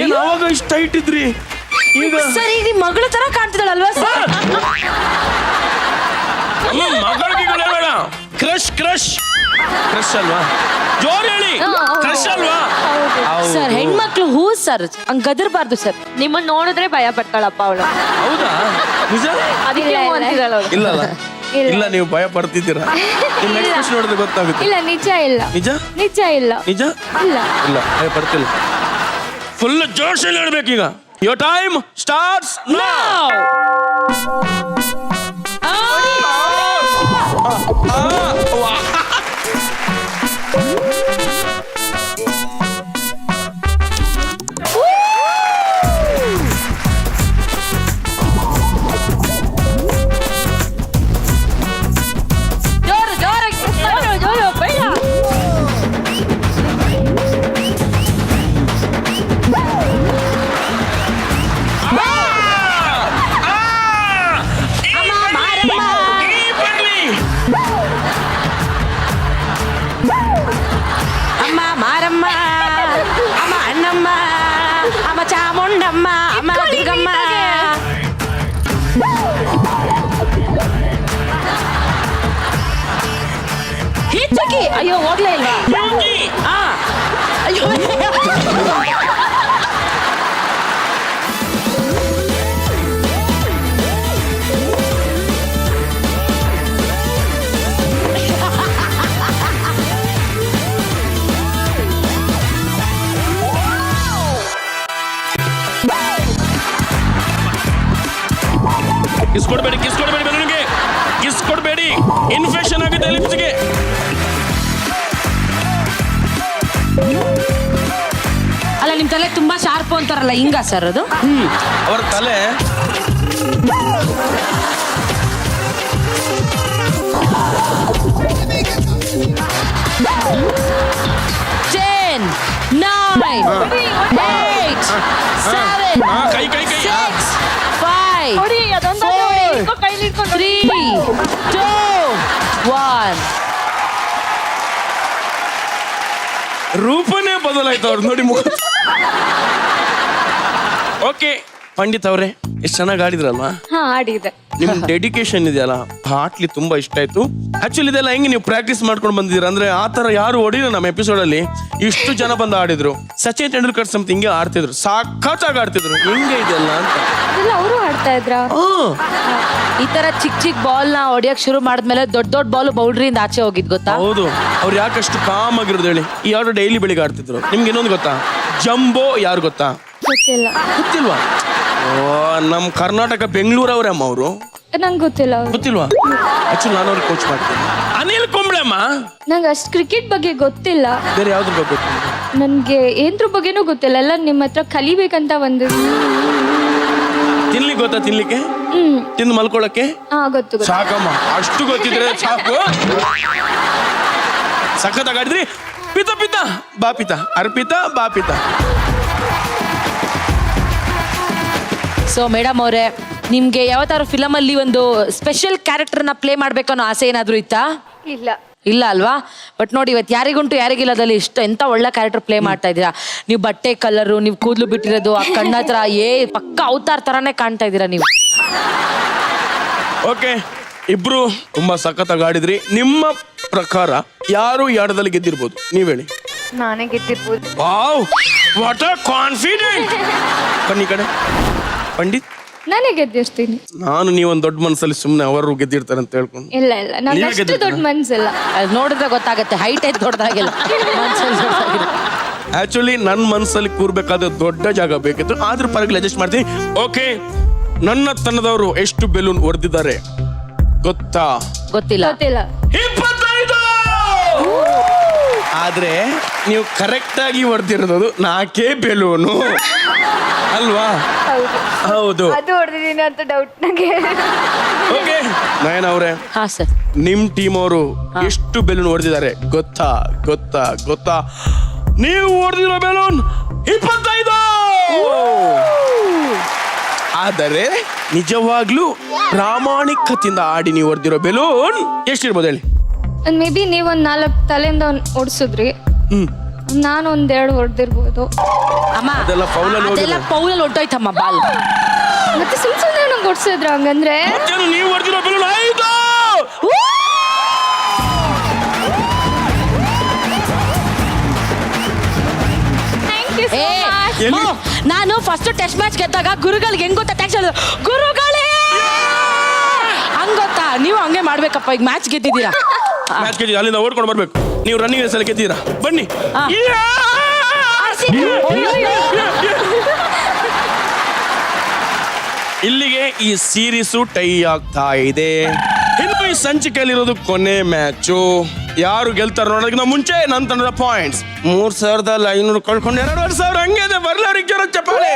ಏನ್ ಅವಾಗ ಇಷ್ಟ ಟೈಟ್ ಇದ್ರಿ, ಈಗ
ಸರ್ ಈಗ ನಿಮ್ ಮಗಳ ತರ ಕಾಣ್ತಿದ್ದಾಳಲ್ವಾ ಸರ್?
ಮಗಳಿಗೆ ಬೇಡ, ಕ್ರಶ್ ಕ್ರಶ್ ಕ್ರಶ್ ಅಲ್ವಾ? ಜೋರ್ ಹೇಳಿ, ಕ್ರಶ್ ಅಲ್ವಾ?
ಸರ್ ಹೆಣ್ಮಕ್ಳು ಹೂ ಸರ್, ಹಂಗ್ ಗದರ್ಬಾರ್ದು ಸರ್.
ನಿಮ್ಮನ್ನ ನೋಡಿದ್ರೆ ಭಯ ಪಡ್ತಾಳಪ್ಪ ಅವಳು.
ಹೌದಾ? ನಿಜ?
ಅದಕ್ಕೆ ಅಂತಿದ್ದಾಳ ಅವಳು.
ಇಲ್ಲ ಇಲ್ಲ, ನೀವು ಭಯ ಪಡ್ತಿದ್ದೀರಾ. ನಿಮ್ಮ ಎಕ್ಸ್ಪ್ರೆಷನ್ ನೋಡಿದ್ರೆ ಗೊತ್ತಾಗುತ್ತೆ.
ಇಲ್ಲ ನಿಜ ಇಲ್ಲ.
ನಿಜ
ನಿಜ ಇಲ್ಲ.
ನಿಜ
ಇಲ್ಲ
ಇಲ್ಲ, ಭಯ ಪಡ್ತಿಲ್ಲ. ಫುಲ್ ಜೋಶಲ್ಲಿ ಹೇಳ್ಬೇಕೀಗ. Your time starts now.
ಅಮ್ಮ ಮಾರಮ್ಮ, ಅಮ್ಮ ಅಣ್ಣಮ್ಮ, ಅಮ್ಮ ಚಾಮುಂಡಮ್ಮ, ಅಮ್ಮ ದುರ್ಗಮ್ಮ. ಹಿಚ್ಚಕಿ, ಅಯ್ಯೋ ಹೋಗ್ಲೇ ಇಲ್ವಾ? ಅಯ್ಯೋ
ಕಿಸ್ ಕೊಡಬೇಡಿ, ಕಿಸ್ ಕೊಡಬೇಡಿ, ಬೆಲೂನ್ಗೆ ಕಿಸ್ ಕೊಡಬೇಡಿ, ಇನ್ಫೆಕ್ಷನ್ ಆಗುತ್ತೆ ಲಿಪ್ಸ್ಗೆ.
ಅಲ್ಲ ನಿಮ್ ತಲೆ ತುಂಬಾ ಶಾರ್ಪ್ ಅಂತಾರಲ್ಲ, ಹಿಂಗ ಸರ್ ಅದು?
ಅವರ ತಲೆ
Ten, 9, 8, 7,
ಕೈ ಕೈ ಕೈ
6, 5,
ನೋಡಿ ಅದೊಂದು
4,
ಕೈಲಿ ಇಟ್ಕೊಂಡು
3, 2, 1. ಡನ್.
ರೂಪನೇ ಬದಲಾಯ್ತು ಅವ್ರು ನೋಡಿ ಮುಖ. ಓಕೆ ಪಂಡಿತ್ ಅವ್ರೆ, ಎಷ್ಟು ಚೆನ್ನಾಗಿ ಆಡಿದ್ರಲ್ವಾ?
ಹಾ ಆಡಿದೆ.
ನಿಮ್ ಡೆಡಿಕೇಶನ್ ಇದೆಯಲ್ಲ ಹಾಟ್ಲಿ ತುಂಬಾ ಇಷ್ಟ ಆಯ್ತು. ಆಕ್ಚುಲಿ ಇದೆಲ್ಲ ಹೆಂಗೆ ನೀವು ಪ್ರಾಕ್ಟೀಸ್ ಮಾಡ್ಕೊಂಡು ಬಂದಿದ್ದೀರಾ ಅಂದ್ರೆ ಆ ತರ ಯಾರು ಹೊಡಿಲ್ಲ ನಮ್ಮ ಎಪಿಸೋಡ್ ಅಲ್ಲಿ. ಇಷ್ಟು ಜನ ಬಂದು ಆಡಿದ್ರು. ಸಚಿನ್ ತೆಂಡೂಲ್ಕರ್ ಸಮಥಿಂಗ್ ಹಿಂಗೆ ಆಡ್ತಿದ್ರು, ಸಾಕಾಗಿ ಆಡ್ತಿದ್ರು. ಹೆಂಗೆ ಇದೆಲ್ಲ ಅಂತ
ಅದೆಲ್ಲ ಅವರು ಆಡ್ತಾ ಇದ್ರ.
ಈ ತರ ಚಿಕ್ಕ ಚಿಕ್ಕ ಬಾಲ್ ನ ಹೊಡಿಯಕ್ ಶುರು ಮಾಡಿದ್ಮೇಲೆ ದೊಡ್ಡ ದೊಡ್ಡ ಬಾಲ್ ಬೌಲ್ಡ್ರಿಯಿಂದ ಆಚೆ ಹೋಗಿದ್ ಗೊತ್ತಾ?
ಹೌದು. ಅವ್ರು ಯಾಕಷ್ಟು ಕಾಮ್ ಆಗಿರೋದು ಹೇಳಿ. ಈ ಯಾರು ಡೈಲಿ ಬೆಳಿಗ್ಗೆ ಆಡ್ತಿದ್ರು. ನಿಮ್ಗೆ ಇನ್ನೊಂದು ಗೊತ್ತಾ? ಜಂಬೋ ಯಾರು ಗೊತ್ತಾ?
ಗೊತ್ತಿಲ್ಲ.
ಗೊತ್ತಿಲ್ವಾ? ಓ, ನಮ್ ಕರ್ನಾಟಕ ಬೆಂಗಳೂರು ಅವ್ರೆ ಅಮ್ಮ ಅವರು.
ನಂಗೆ ಗೊತ್ತಿಲ್ಲ ಅವ್ರು.
ಗೊತ್ತಿಲ್ವಾ? ಆಕ್ಚುಲಿ ನಾನು ಅವ್ರಿಗೆ ಕೋಚ್ ಮಾಡ್ತೀನಿ. ಅನಿಲ್ ಕುಂಬ್ಳೆ ಅಮ್ಮ.
ನಂಗೆ ಅಷ್ಟು ಕ್ರಿಕೆಟ್ ಬಗ್ಗೆ ಗೊತ್ತಿಲ್ಲ.
ಬೇರೆ ಯಾವ್ದ್ರ ಬಗ್ಗೆ ಗೊತ್ತಿಲ್ಲ?
ನನ್ಗೆ ಏನ್ರ ಬಗ್ಗೆನೂ ಗೊತ್ತಿಲ್ಲ. ಎಲ್ಲ ನಿಮ್ಮ ಹತ್ರ ಕಲಿಬೇಕಂತ ಬಂದಿದ್ವಿ.
ತಿನ್ಲಿಕ್ಕೆ ಗೊತ್ತಾ? ತಿನ್ಲಿಕ್ಕೆ ತಿಂದು ಮಲ್ಕೊಳಕ್ಕೆ
ಹಾ ಗೊತ್ತು ಗೊತ್ತು.
ಸಾಕಮ್ಮ, ಅಷ್ಟು ಗೊತ್ತಿದ್ರೆ ಸಾಕು. ಸಖತ್ತಾಗಿ ಆಡಿದ್ರಿ. ಪಿತ ಪಿತ ಬಾ ಪಿತ, ಅರ್ಪಿತ ಬಾ ಪಿತ.
ಸೊ ಮೇಡಮ್ ಅವರೇ, ನಿಮ್ಗೆ ಯಾವತ್ತಾರು ಫಿಲಮ್ ಅಲ್ಲಿ ಒಂದು ಸ್ಪೆಷಲ್ ಕ್ಯಾರೆಕ್ಟರ್ನ ಪ್ಲೇ ಮಾಡ್ಬೇಕು ಅನ್ನೋ ಆಸೆ ಏನಾದ್ರು ಇತ್ತಾ?
ಇಲ್ಲ.
ಇಲ್ಲ ಅಲ್ವಾ? ಬಟ್ ನೋಡಿ ಇವತ್ತು ಯಾರಿಗುಂಟು ಯಾರಿಗಿಲ್ಲದಲ್ಲಿ ಎಂತ ಒಳ್ಳೆ ಕ್ಯಾರೆಕ್ಟರ್ ಪ್ಲೇ ಮಾಡ್ತಾ ಇದ್ದೀರಾ. ನೀವು ಬಟ್ಟೆ ಕಲರು, ನೀವು ಕೂದಲು ಬಿಟ್ಟಿರೋದು, ಆ ಕಣ್ಣ ಹತ್ರ ಪಕ್ಕ ಅವತಾರ್ ತರಾನೇ ಕಾಣ್ತಾ ಇದ್ದೀರಾ ನೀವು.
ಓಕೆ, ಇಬ್ರು ತುಂಬಾ ಸಖತ್ತಾಗಿ ಆಡಿದ್ರಿ. ನಿಮ್ಮ ಪ್ರಕಾರ ಯಾರು ಈ ಆಟದಲ್ಲಿ ಗೆದ್ದಿರ್ಬೋದು? ನೀವ್ ಹೇಳಿ.
ನಾನೇ ಗೆದ್ದಿರ್ಬೋದು.
Wow, what a confident. ಬನ್ನಿ ಕಡೆ ಪಂಡಿತ್.
ನಾನೇ ಗೆದ್ದಿರ್ತೀನಿ.
ನಾನು ನೀವೊಂದು ದೊಡ್ಡ ಮನಸ್ಸಲ್ಲಿ ಸುಮ್ಮನೆ ಅವರು ಗೆದ್ದಿರ್ತಾರೆ ಅಂತ ಹೇಳ್ಕೊಂಡು.
ಇಲ್ಲ ಇಲ್ಲ, ನಾನು
ನೀವೇ
ಅಷ್ಟು
ಗೆದ್ದಿರ್ತೀರಾ?
ದೊಡ್ಡ ಮನ್ಸಿಲ್ಲ.
ಅದು ನೋಡಿದ್ರೆ ಗೊತ್ತಾಗತ್ತೆ, ಹೈಟ್ ಐತೆ ದೊಡ್ಡದಾಗಿಲ್ಲ, ಮನ್ಸಲ್ಲಿ ದೊಡ್ಡದಾಗಿಲ್ಲ.
ಆಕ್ಚುಲಿ ನನ್ನ ಮನಸ್ಸಲ್ಲಿ ಕೂರ್ಬೇಕಾದ ದೊಡ್ಡ ಜಾಗ ಬೇಕಿತ್ತು, ಆದ್ರೂ ಪರವಾಗಿಲ್ಲ ಅಡ್ಜಸ್ಟ್ ಮಾಡ್ತೀನಿ. ಓಕೆ, ನನ್ನ ತಂಡದವರು ಎಷ್ಟು ಬೆಲೂನ್ ಹೊಡೆದಿದ್ದಾರೆ ಗೊತ್ತಾ?
ಗೊತ್ತಿಲ್ಲ.
ಗೊತ್ತಿಲ್ಲ.
25. ಆದ್ರೆ ನೀವು ಕರೆಕ್ಟ್ ಆಗಿ ಹೊಡೆದಿರೋದು 4 ಬೆಲೂನು ಅಲ್ವಾ? ಹೌದು.
ಅದು ಹೊಡೆದಿದ್ದೀನಿ ಅಂತ ಡೌಟ್ ನನಗೆ.
ಓಕೆ ನಯನ ಅವರೇ,
ಹಾ ಸರ್.
ನಿಮ್ ಟೀಮ್ ಅವರು ಎಷ್ಟು ಬೆಲೂನ್ ಹೊಡೆದಿದ್ದಾರೆ ಗೊತ್ತಾ? ಗೊತ್ತಾ? ಗೊತ್ತಾ? ನೀವು ಹೊಡೆದಿರೋ ಬೆಲೂನ್ 25. ಆದರೆ ನಿಜವಾಗ್ಲೂ ಪ್ರಾಮಾಣಿಕತೆಯಿಂದ ಆಡಿ ನೀವು ಹೊಡೆದಿರೋ ಬೆಲೂನ್ ಎಷ್ಟಿರ್ಬೋದು ಹೇಳಿ?
ಮೇ ಬಿ ನೀವೊಂದು 4 ತಲೆಯಿಂದ ಓಡಿಸಿದ್ರಿ, ನಾನು 1-2 ಹೊಡೆದಿರ್ಬೋದು.
ಅಮ್ಮ,
ಅದೆಲ್ಲ ಫೌಲಲ್ಲಿ
ಅದೆಲ್ಲ ಪೌಲಲ್ಲಿ ಹೊಟ್ಟೋಯ್ತಮ್ಮ ಬಾಲ್.
ಮತ್ತೆ ಸುಮ್ಮನೆ ನಂಗೆ ಓಡಿಸಿದ್ರು ಹಂಗಂದ್ರೆ.
ಮತ್ತೇನು ನೀವು ಹೊಡೆದಿರೋ ಬೆಲೂನ್ 5.
ಏ, ಮೋ, ನಾನು ಫಸ್ಟ್ ಟೆಸ್ಟ್ ಮ್ಯಾಚ್ ಗೆದ್ದಾಗ ಗುರುಗಳಿಗೆ ಹೆಂಗ್ ಗೊತ್ತಾ ಟ್ಯಾಕ್ಸ್ ಗುರುಗಳೇ ಹಂಗ್ ಗೊತ್ತಾ? ನೀವು ಹಂಗೆ ಮಾಡ್ಬೇಕಪ್ಪ. ಈಗ ಮ್ಯಾಚ್ ಗೆದ್ದಿದ್ದೀರಾ,
ಮ್ಯಾಚ್ ಗೆದ್ದಿ ಅಲ್ಲಿಂದ ಓಡ್ಕೊಂಡು ಬರ್ಬೇಕು. ನೀವು ರನ್ನಿಂಗ್ ರೇಸಲ್ಲಿ ಗೆದ್ದಿದ್ದೀರಾ, ಬನ್ನಿ.
ಹಾ.
ಇಲ್ಲಿಗೆ ಈ ಸೀರೀಸು ಟೈ ಆಗ್ತಾ ಇದೆ. ಇನ್ನು ಈ ಸಂಚಿಕೆಯಲ್ಲಿರೋದು ಕೊನೆ ಮ್ಯಾಚು. ಯಾರು ಗೆಲ್ತಾರ ನೋಡೋದಕ್ಕಿಂತ ಮುಂಚೆ ನನ್ನ ತಂಡದ ಪಾಯಿಂಟ್ಸ್ 3500 ಕಳ್ಕೊಂಡು 2500 ಹಂಗೆ ಇದೆ. ಬರ್ಲಾರಿಗೆ ಜೋರ ಚಪ್ಪಾಳೆ.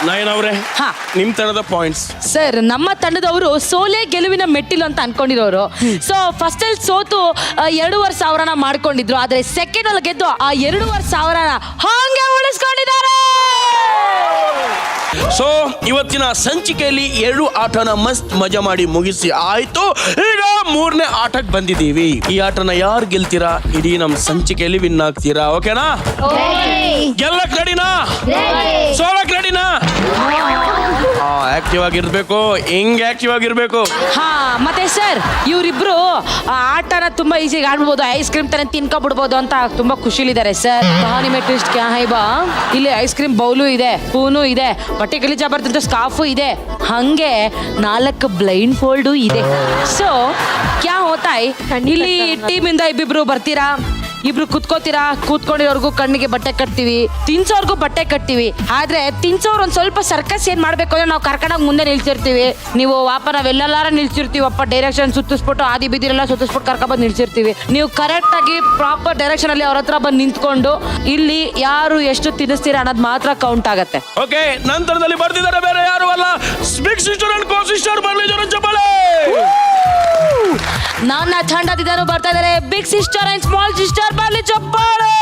ನಯನ ಅವರೇ,
ಹಾ.
ನಿಮ್ ತಂಡದ ಪಾಯಿಂಟ್ಸ್?
ಸರ್, ನಮ್ಮ ತಂಡದವರು ಸೋಲೆ ಗೆಲುವಿನ ಮೆಟ್ಟಿಲು ಅಂತ ಅನ್ಕೊಂಡಿರೋರು. ಸೊ ಫಸ್ಟ್ ಅಲ್ಲಿ ಸೋತು 2500 ಮಾಡ್ಕೊಂಡಿದ್ರು. ಆದ್ರೆ ಸೆಕೆಂಡ್ ಅಲ್ಲಿ ಗೆದ್ದು ಆ 2500 ಹಂಗೆ ಉಳಿಸ್ಕೊಂಡಿದ್ದಾರೆ.
ಸೊ ಇವತ್ತಿನ ಸಂಚಿಕೆಯಲ್ಲಿ 2 ಆಟನ ಮಸ್ತ್ ಮಜಾ ಮಾಡಿ ಮುಗಿಸಿ ಆಯ್ತು. ಈಗ 3ನೇ ಆಟಕ್ಕೆ ಬಂದಿದ್ದೀವಿ. ಈ ಆಟನ ಯಾರು ಗೆಲ್ತೀರಾ, ಇಡೀ ನಮ್ ಸಂಚಿಕೆಯಲ್ಲಿ ವಿನ್ ಆಗ್ತೀರಾ. ಓಕೆನಾ? ಗೆಲ್ಲಕ್ ರೆಡಿನಾ? ಸೋಲಕ್ ರೆಡಿನಾ? ಆಕ್ಟಿವ್ ಆಗಿರ್ಬೇಕು, ಹಿಂಗ್ ಆಕ್ಟಿವ್ ಆಗಿರ್ಬೇಕು.
ಹಾ, ಮತ್ತೆ ಸರ್, ಇವರಿಬ್ರು ಆಟನ ತುಂಬಾ ಈಸಿಯಾಗಿ ಆಡ್ಬಿಡ್ಬೋದು, ಐಸ್ ಕ್ರೀಮ್ ತಾನೇ ತಿನ್ಕೊಬಿಡ್ಬೋದು ಅಂತ ತುಂಬಾ ಖುಷಿಲಿದ್ದಾರೆ ಸರ್. ಕಹಾನಿ ಮೇ ಟ್ವಿಸ್ಟ್ ಕ್ಯಾ ಹೈ ಬಾ, ಇಲ್ಲಿ ಐಸ್ ಕ್ರೀಮ್ ಬೌಲು ಇದೆ, ಸ್ಪೂನು ಇದೆ, ಬಟ್ಟೆ ಗಲೀಜಾ ಬರ್ತಿದ್ದ ಸ್ಕಾಫು ಇದೆ, ಹಂಗೆ 4 ಬ್ಲೈಂಡ್ ಫೋಲ್ಡು ಇದೆ. ಸೊ ಕ್ಯಾ ಹೋತಾ ಹೈ, ಇಲ್ಲಿ ಟೀಮ್ ಇಂದ ಇಬ್ಬಿಬ್ರು ಬರ್ತೀರಾ, ಇಬ್ರು ಕುತ್ಕೋತೀರಾ, ಕೂತ್ಕೊಂಡಿರೋರ್ಗು ಕಣ್ಣಿಗೆ ಬಟ್ಟೆ ಕಟ್ತೀವಿ, ತಿನ್ಸೋರ್ಗು ಬಟ್ಟೆ ಕಟ್ತೀವಿ. ಆದ್ರೆ ತಿನ್ಸೋರು ಒಂದ್ ಸ್ವಲ್ಪ ಸರ್ಕಸ್ ಏನ್ ಮಾಡ್ಬೇಕು ಅಂದ್ರೆ ನಾವು ಕರ್ಕೊಂಡೋಗಿ ಮುಂದೆ ನಿಲ್ಸಿರ್ತೀವಿ. ನೀವು ವಾಪ ನಾವೆಲ್ಲಾರ ನಿಲ್ಸಿರ್ತೀವಪ್ಪ, ಡೈರೆಕ್ಷನ್ ಸುತ್ತಿಸ್ಬಿಟ್ಟು ಆದಿ ಬಿದಿರೆಲ್ಲ ಸುತ್ತಿಸ್ಬಿಟ್ಟು ಕರ್ಕೊಂಡ್ಬಂದು ನಿಲ್ಸಿರ್ತೀವಿ. ನೀವು ಕರೆಕ್ಟ್ ಆಗಿ ಪ್ರಾಪರ್ ಡೈರೆಕ್ಷನ್ ಅಲ್ಲಿ ಅವ್ರ ಹತ್ರ ಬಂದು ನಿಂತ್ಕೊಂಡು ಇಲ್ಲಿ ಯಾರು ಎಷ್ಟು ತಿನ್ನಿಸ್ತೀರಾ ಅನ್ನೋದು ಮಾತ್ರ ಕೌಂಟ್ ಆಗತ್ತೆ.
ಓಕೆ, ನಂತರದಲ್ಲಿ ಬರ್ತಿದ್ದಾರೆ ಬೇರೆ ಯಾರು ಅಲ್ಲ, big sister and co sister ಬರ್ಲಿ ಜೋರ ಚಪ್ಪಾಳೆ.
ನನ್ನ ತಂಡದಿದ್ದಾರು ಬರ್ತಾ ಇದಾರೆ, big sister and small sister ಬರ್ಲಿ ಚಪ್ಪಾಳೆ.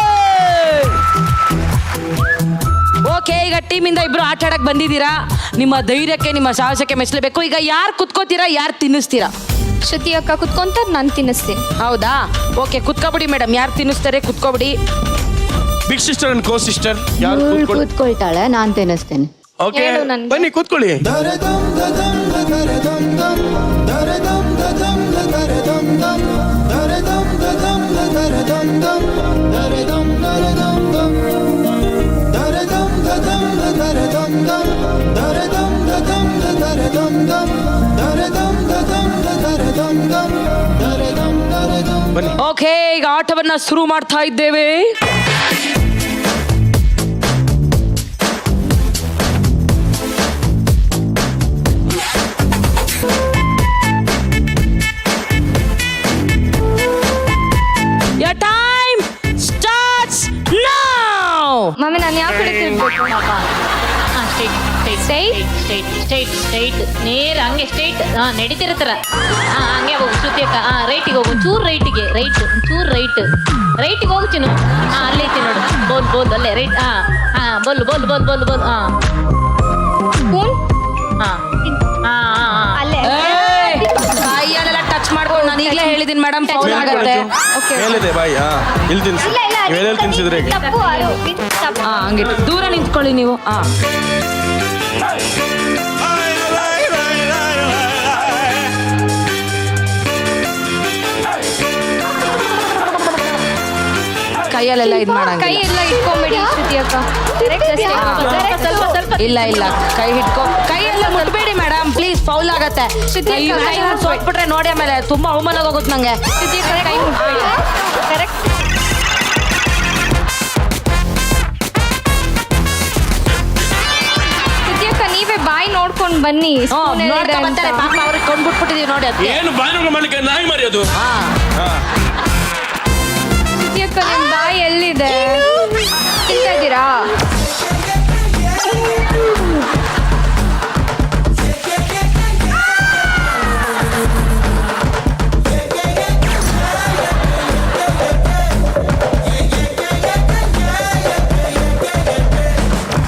ಓಕೆ, ಈಗ ಟೀಮ್ ಇಂದ ಇಬ್ರು ಆಟ ಆಡಕ್ ಬಂದಿದ್ದೀರಾ. ನಿಮ್ಮ ಧೈರ್ಯಕ್ಕೆ, ನಿಮ್ಮ ಸಾಹಸಕ್ಕೆ ಮೆಚ್ಚಲೇಬೇಕು. ಈಗ ಯಾರು ಕುತ್ಕೋತೀರಾ, ಯಾರು ತಿನ್ನಿಸ್ತೀರಾ?
ಶ್ರುತಿ ಅಕ್ಕ ಕುತ್ಕೊಂತಾರೆ ನಾನು ತಿನ್ನಿಸ್ತೀನಿ.
ಹೌದಾ? ಓಕೆ, ಕುತ್ಕೊಬಿಡಿ ಮೇಡಮ್. ಯಾರು ತಿನ್ನಿಸ್ತಾರೆ ಕುತ್ಕೊಬಿಡಿ.
Big sister and co sister ಯಾರು
ಇವಳು
ಕೂತ್ಕೊಳ್ಳಿ?
ಕೂತ್ಕೊಳ್ತಾಳೆ, ನಾನ್ ತಿನ್ನಿಸ್ತೇನೆ.
ಓಕೆ,
ಹೇಳು ನನ್ಗೆ.
ಬನ್ನಿ ಕೂತ್ಕೊಳ್ಳಿ. ಬನ್ನಿ.
ಓಕೆ, ಈಗ ಆಟವನ್ನ ಶುರು ಮಾಡ್ತಾ ಇದ್ದೇವೆ. Your time starts now.
Mummy ನಾನು ಯಾವ ಕಡೆ ತಿರ್ಬೇಕು?
ಸ್ಟ್ರೈಟ್ ನೇರ ಹಂಗೆ ಸ್ಟ್ರೈಟ್. ನಡೀತಿರ್ತಾರ. ಹಂಗೆ ಹೋಗು ಶ್ರುತಿ ಅಕ್ಕ. ರೈಟಿಗೆ ಹೋಗು, ಚೂರು ರೈಟಿಗೆ. ಚೂರು ರೈಟಿಗೆ ಹೋಗು ಚಿನ್ನು. ಅಲ್ಲೇ ಐತಿ ನೋಡು. ಬೋಲ್ ಅಲ್ಲೇ ರೈಟ್. ಬೋಲ್.
ಸ್ಪೂನ್ ಅಲ್ಲೇ.
ಕೈಯಲ್ಲೆಲ್ಲ ಟಚ್ ಮಾಡ್ಕೊಂಡು ನಾನು ಈಗಲೇ ಹೇಳಿದ್ದೀನಿ ಮೇಡಮ್, ಫೌಲ್ ಆಗುತ್ತೆ.
ಮೇಲಿದೆ ಬಾಯಿ. ಇಲ್ಲಿ ತಿನ್ಸಿ.
ಇಲ್ಲ ಇಲ್ಲ
ಮೇಲೆಲ್ಲಿ ತಿನ್ಸಿದ್ರೆ ಹೇಗೆ?
ತಪ್ಪು ಅದು ತಪ್ಪು.
ಹಂಗೆ ದೂರ ನಿಂತ್ಕೊಳ್ಳಿ ನೀವು. ಕೈಯಲ್ಲೆಲ್ಲ ಇದು
ಕೈ
ಮಾಡಂಗಿಲ್ಲ.
ಎಲ್ಲ ಇಟ್ಕೊಂಬೇಡಿ ಶ್ರುತಿ ಅಕ್ಕ.
ಸ್ವಲ್ಪ
ಇಲ್ಲ ಕೈ ಹಿಡ್ಕೊ. ಕೈ ಎಲ್ಲ ಮುಟ್ಬೇಡಿ ಮೇಡಮ್ ಪ್ಲೀಸ್, ಫೌಲ್ ಆಗತ್ತೆ. ಕೈ ಸೋತ್ಬಿಟ್ರೆ ನೋಡಿ ಆಮೇಲೆ ತುಂಬಾ ಅವಮಾನ ಹೋಗುತ್ತೆ ನಂಗೆ.
ಶ್ರುತಿ ಅಕ್ಕ ಕೈ ಮುಟ್ಬೇಡಿ. ಕರೆಕ್ಟ್. ಶ್ರುತಿ ಅಕ್ಕ ನೀವೇ ಬಾಯಿ ನೋಡ್ಕೊಂಡು ಬನ್ನಿ. ಸ್ಪೂನ್ ಎಲ್ಲಿದೆ
ನೋಡ್ತಾ
ಅಂತ.
ಬರ್ತಾರೆ ಪಾಪ, ಅವ್ರಿಗೆ ಕೊಂಡ್ಬಿಟ್ಬಿಟ್ಟಿದೀವಿ ನೋಡಿ ಅದಕ್ಕೆ.
ಏನು ಬಾಯಿ ಮಾಡ್ಲಿಕ್ಕೆ ನಾಯಿ ಮರಿಯೋದು?
ಶ್ರುತಿ ಅಕ್ಕ ನಿಮ್ ಬಾಯಿ ಎಲ್ಲಿದೆ? ತಿಂತಾ ಇದ್ದೀರಾ?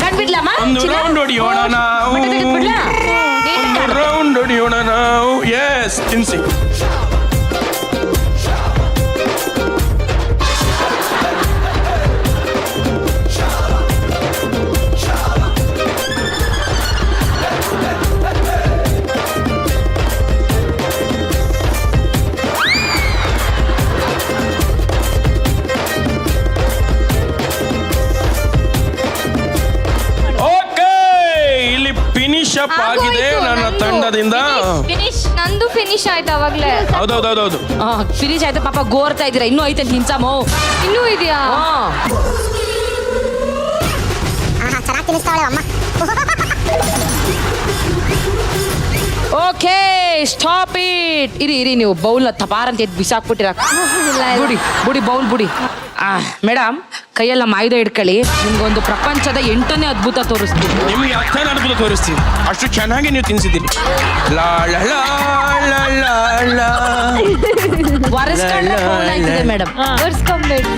ಕಂಡ್ಬಿಡ್ಲಮ್ಮ?
ಒಂದು ರೌಂಡ್ ಹೊಡಿಯೋಣ ನಾವು.
ಬಟ್ಟೆ ತೆಗೆದ್ಬಿಡ್ಲಾ?
ಒಂದು ರೌಂಡ್ ಹೊಡಿಯೋಣ ನಾವು. ಎಸ್, ತಿನ್ಸಿ. ಇಲ್ಲಿ ಫಿನಿಶ್ ಅಪ್ ಆಗಿದೆ
ಆಗೋಯ್ತು,
ನನ್ನ
ನಂದು.
ತಂಡದಿಂದ.
ಫಿನಿಶ್.
ನಂದು ಫಿನಿಶ್ ಆಯ್ತು ಅವಾಗ್ಲೇ.
ಹೌದೌದೌದು.
ಫಿನಿಶ್ ಆಯ್ತು ಪಾಪ, ಗೋರ್ತಾ ಇದ್ದೀರಾ. ಇನ್ನೂ ಐತೆ ಹಿಂಸಾಮೋ.
ಇನ್ನೂ ಇದೆಯಾ?
Okay, stop it. ಇರಿ ನೀವು ಬೌಲ್ ತಪಾರ್ ಅಂತ ಎದ್ದು ಬಿಸಾಕ್ಬಿಟ್ಟಿರ. ಬುಡಿ ಬೌಲ್ ಬುಡಿ. ಮೇಡಮ್, ಕೈಯೆಲ್ಲ ಮಾಯ್ದ ಇಟ್ಕೊಳ್ಳಿ. ನಿಮ್ಗೊಂದು ಪ್ರಪಂಚದ 8ನೇ ಅದ್ಭುತ ತೋರಿಸ್ತೀನಿ.
ನಿಮ್ಗೆ ಅರ್ಥನ ಅದ್ಭುತ ತೋರಿಸ್ತೀನಿ. ಅಷ್ಟು ಚೆನ್ನಾಗಿ ನೀವು ತಿನ್ಸಿದ್ದೀರಿ. ಲಾ ಲಾ ಲಾ ಲಾ ಲಾ ಲಾ.
ಒರೆಸ್ಕೊಂಡ್ರೆ ಫೌಲ್ ಆಯ್ತದೆ ಮೇಡಮ್.
ಒರ್ಸ್ಕೊಂಬೇಡಿ.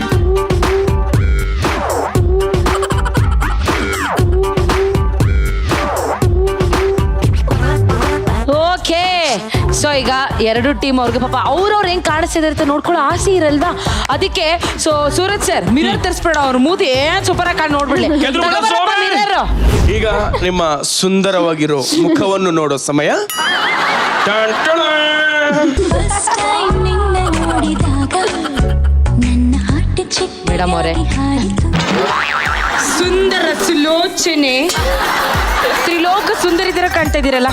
ಓಕೆ, ಸೊ ಈಗ ಎರಡು ಟೀಮ್ ಅವ್ರಿಗೆ ಪಾಪ ಅವ್ರವ್ರು ಹೆಂಗ್ ಕಾಣಿಸ್ತಿದೆ ಅಂತ ನೋಡ್ಕೊಳ್ಳೋ ಆಸೆ ಇರಲ್ವಾ? ಅದಕ್ಕೆ ಸೊ ಸೂರಜ್ ಸರ್ ಮಿರರ್ ತರಿಸ್ಬೇಡ, ಅವ್ರ ಮೂತಿ ಏನ್ ಸೂಪರ್ ಆಗಿ ಕಾಣ್ ನೋಡ್ಬಿಡ್ಲಿ.
ಕೆದ್ರುಬಿಡ ಸ್ವಾಮಿ. ಈಗ ನಿಮ್ಮ ಸುಂದರವಾಗಿರೋ ಮುಖವನ್ನು ನೋಡೋ ಸಮಯ. Ton ton.
ಫಸ್ಟ್ ಟೈಮ್ ನಿನ್ನ ನೋಡಿದಾಗ ನನ್ನ ಹಾರ್ಟ್ ಚಿಕ್ಕ
ಮೇಡಮ್ ಅವರೇ,
ಹಾರಿತು.
ಸುಂದರ ಸುಲೋಚನೆ, ತ್ರಿಲೋಕ ಸುಂದರಿ ತರ ಕಾಣ್ತಾ ಇದೀರಲ್ಲ.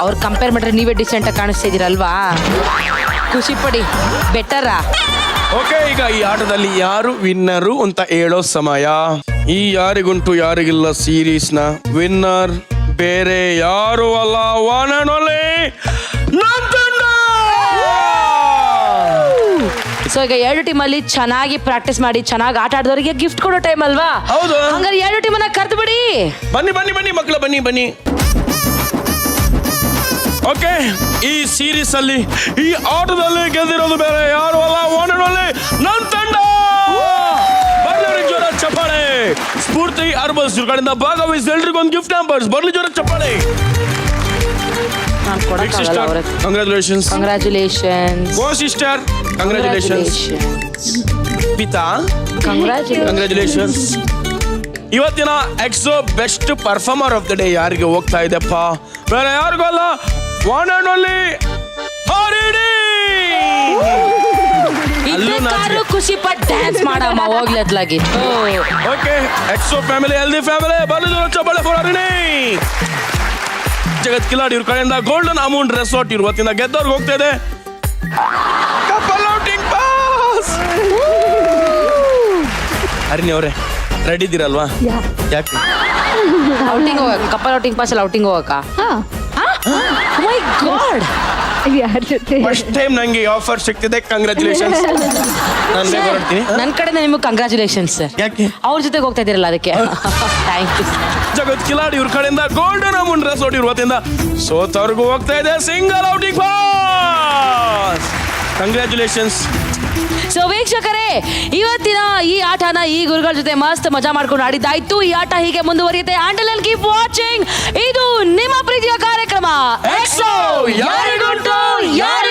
ಅವ್ರು ಕಂಪೇರ್ ಮಾಡ್ರೆ ನೀವೇ ಡಿಸೆಂಟ್ ಆಗಿ ಕಾಣಿಸ್ತಾ ಇದೀರಲ್ವಾ? ಖುಷಿ ಪಡಿ. ಬೆಟರಾ?
ಓಕೆ, ಈಗ ಈ ಆಟದಲ್ಲಿ ಯಾರು ವಿನ್ನರು ಅಂತ ಹೇಳೋ ಸಮಯ. ಈ ಯಾರಿಗುಂಟು ಯಾರಿಗಿಲ್ಲ ಸೀರೀಸ್ ನ ವಿನ್ನರ್ ಬೇರೆ ಯಾರು ಅಲ್ಲ, ಒನ್ ಅಂಡ್ ಓನ್ಲಿ ನನ್ನ ತಂಡ.
ಸೊ ಈಗ ಎರಡು ಟೀಮಲ್ಲಿ ಚೆನ್ನಾಗಿ ಪ್ರಾಕ್ಟೀಸ್ ಮಾಡಿ ಚೆನ್ನಾಗಿ ಆಟ ಆಡಿದವರಿಗೆ ಗಿಫ್ಟ್ ಕೊಡೋ ಟೈಮ್ ಅಲ್ವಾ?
ಹೌದು.
ಹಂಗಾರೆ ಎರಡು ಟೀಮನ್ನ ಕರೆದು ಬಿಡಿ.
ಬನ್ನಿ ಬನ್ನಿ ಬನ್ನಿ ಮಕ್ಕಳು, ಬನ್ನಿ ಬನ್ನಿ. ಓಕೆ, ಈ ಸೀರೀಸ್ ಅಲ್ಲಿ ಈ ಆಟದಲ್ಲಿ ಗೆದ್ದಿರೋದು ಬೇರೆ ಯಾರು ಅಲ್ಲ, ಒನ್ ಅಂಡ್ ಓನ್ಲಿ ನನ್ನ ತಂಡ. ಬರ್ಲಿ ಜೋರ ಚಪ್ಪಾಳೆ. ಸ್ಫೂರ್ತಿ ಅರ್ಬಲ್ಸ್ ಕಡೆಯಿಂದ ಭಾಗವಹಿಸಿ ಎಲ್ರಿಗೂ ಒಂದು ಗಿಫ್ಟ್ ಹ್ಯಾಂಪರ್ಸ್. ಬರ್ಲಿ ಜೋರ ಚಪ್ಪಾಳೆ.
ನಾನು
ಬಿಗ್
ಕೊಡಕ್ಕಾಗಲ್ಲ
ಸಿಸ್ಟರ್
ಅವ್ರ
ಕಂಗ್ರ್ಯಾಚುಲೇಷನ್ಸ್.
ಕಂಗ್ರ್ಯಾಚುಲೇಷನ್ಸ್
ಗೋ ಸಿಸ್ಟರ್ ಕಂಗ್ರ್ಯಾಚುಲೇಷನ್ಸ್. ಪಿತಾ ಕಂಗ್ರ್ಯಾಚುಲೇಷನ್ಸ್. ಇವತ್ತಿನ Exo best performer of the day ಯಾರಿಗೆ ಹೋಗ್ತಾ ಇದೆಪ್ಪ? ಬೇರೆ ಯಾರಿಗೂ ಅಲ್ಲ, ಒನ್ ಅಂಡ್ ಓನ್ಲಿ ಹರಿಣಿ. ಅಲ್ಲೂ ನಾಚಿಕೆ.
ಖುಷಿ ಪಟ್ಟು ಡ್ಯಾನ್ಸ್ ಮಾಡಮ್ಮ ಹೋಗ್ಲಿ ಅದ್ಲಾಗಿ.
ಓಕೆ, ಎಕ್ಸೋ ಫ್ಯಾಮಿಲಿ ಹೆಲ್ದಿ ಫ್ಯಾಮಿಲಿ ಬರಲಿಲ್ಲ ಚಪ್ಪಳೆ ಫಾರ್ ಹರಿಣಿ. ಜಗತ್ ಕಿಲಾಡಿ ಇವ್ರ ಕಡೆಯಿಂದ ಗೋಲ್ಡನ್ ಅಮೌಂಟ್ ರೆಸಾರ್ಟ್ ಇವತ್ತಿನ ಗೆದ್ದವ್ರಿಗೆ ಹೋಗ್ತಾ ಇದೆ ಕಪಲ್ ಔಟಿಂಗ್ ಪಾಸ್. ಹರಿಣಿ ಅವರೇ ರೆಡಿ ಇದ್ದೀರಲ್ವಾ? ಯಾಕೆ
ಔಟಿಂಗ್ ಹೋಗಕ್ಕ, ಕಪಲ್ ಔಟಿಂಗ್ ಪಾಸ್ ಅಲ್ಲಿ ಔಟಿಂಗ್ ಹೋಗಕ್ಕ?
ಹಾ
ಮೈ ಗಾಡ್,
ಯಾರ ಜೊತೆ
ಫಸ್ಟ್ ಟೈಮ್ ನಂಗೆ ಆಫರ್ ಸಿಗ್ತಿದೆ. ಕಂಗ್ರ್ಯಾಚುಲೇಷನ್ಸ್. ನಾನು ಬೇಗ ಹೊರಡ್ತೀನಿ.
ನನ್ನ ಕಡೆಯಿಂದ ನಿಮಗೆ ಕಂಗ್ರ್ಯಾಚುಲೇಷನ್ಸ್ ಸರ್.
ಯಾಕೆ?
ಅವ್ರ ಜೊತೆಗೆ ಹೋಗ್ತಾ ಇದ್ದೀರಲ್ಲ ಅದಕ್ಕೆ. Thank you.
ಜಗತ್ ಕಿಲಾಡಿ ಇವ್ರ ಕಡೆಯಿಂದ ಗೋಲ್ಡನ್ ಅಮೌಂಟ್ ರೆಸಾರ್ಟ್ ಇವ್ರ ವತಿಯಿಂದ ಸೋತವ್ರಿಗೂ ಹೋಗ್ತಾ ಇದೆ single outing pass. Congratulations.
So ವೀಕ್ಷಕರೇ, ಇವತ್ತಿನ ಈ ಆಟನ ಈ ಗುರುಗಳ ಜೊತೆ ಮಸ್ತ್ ಮಜಾ ಮಾಡ್ಕೊಂಡು ಆಡಿದ್ದಾಯ್ತು. ಈ ಆಟ ಹೀಗೆ ಮುಂದುವರಿಯುತ್ತೆ. ಆಂಡಲ್ ಅಂಡ್ ಕೀಪ್ ವಾಚಿಂಗ್. ಇದು ನಿಮ್ಮ ಪ್ರೀತಿಯ ಕಾರ್ಯಕ್ರಮ ಎಕ್ಸೋ ಯಾರಿಗುಂಟು ಯಾರು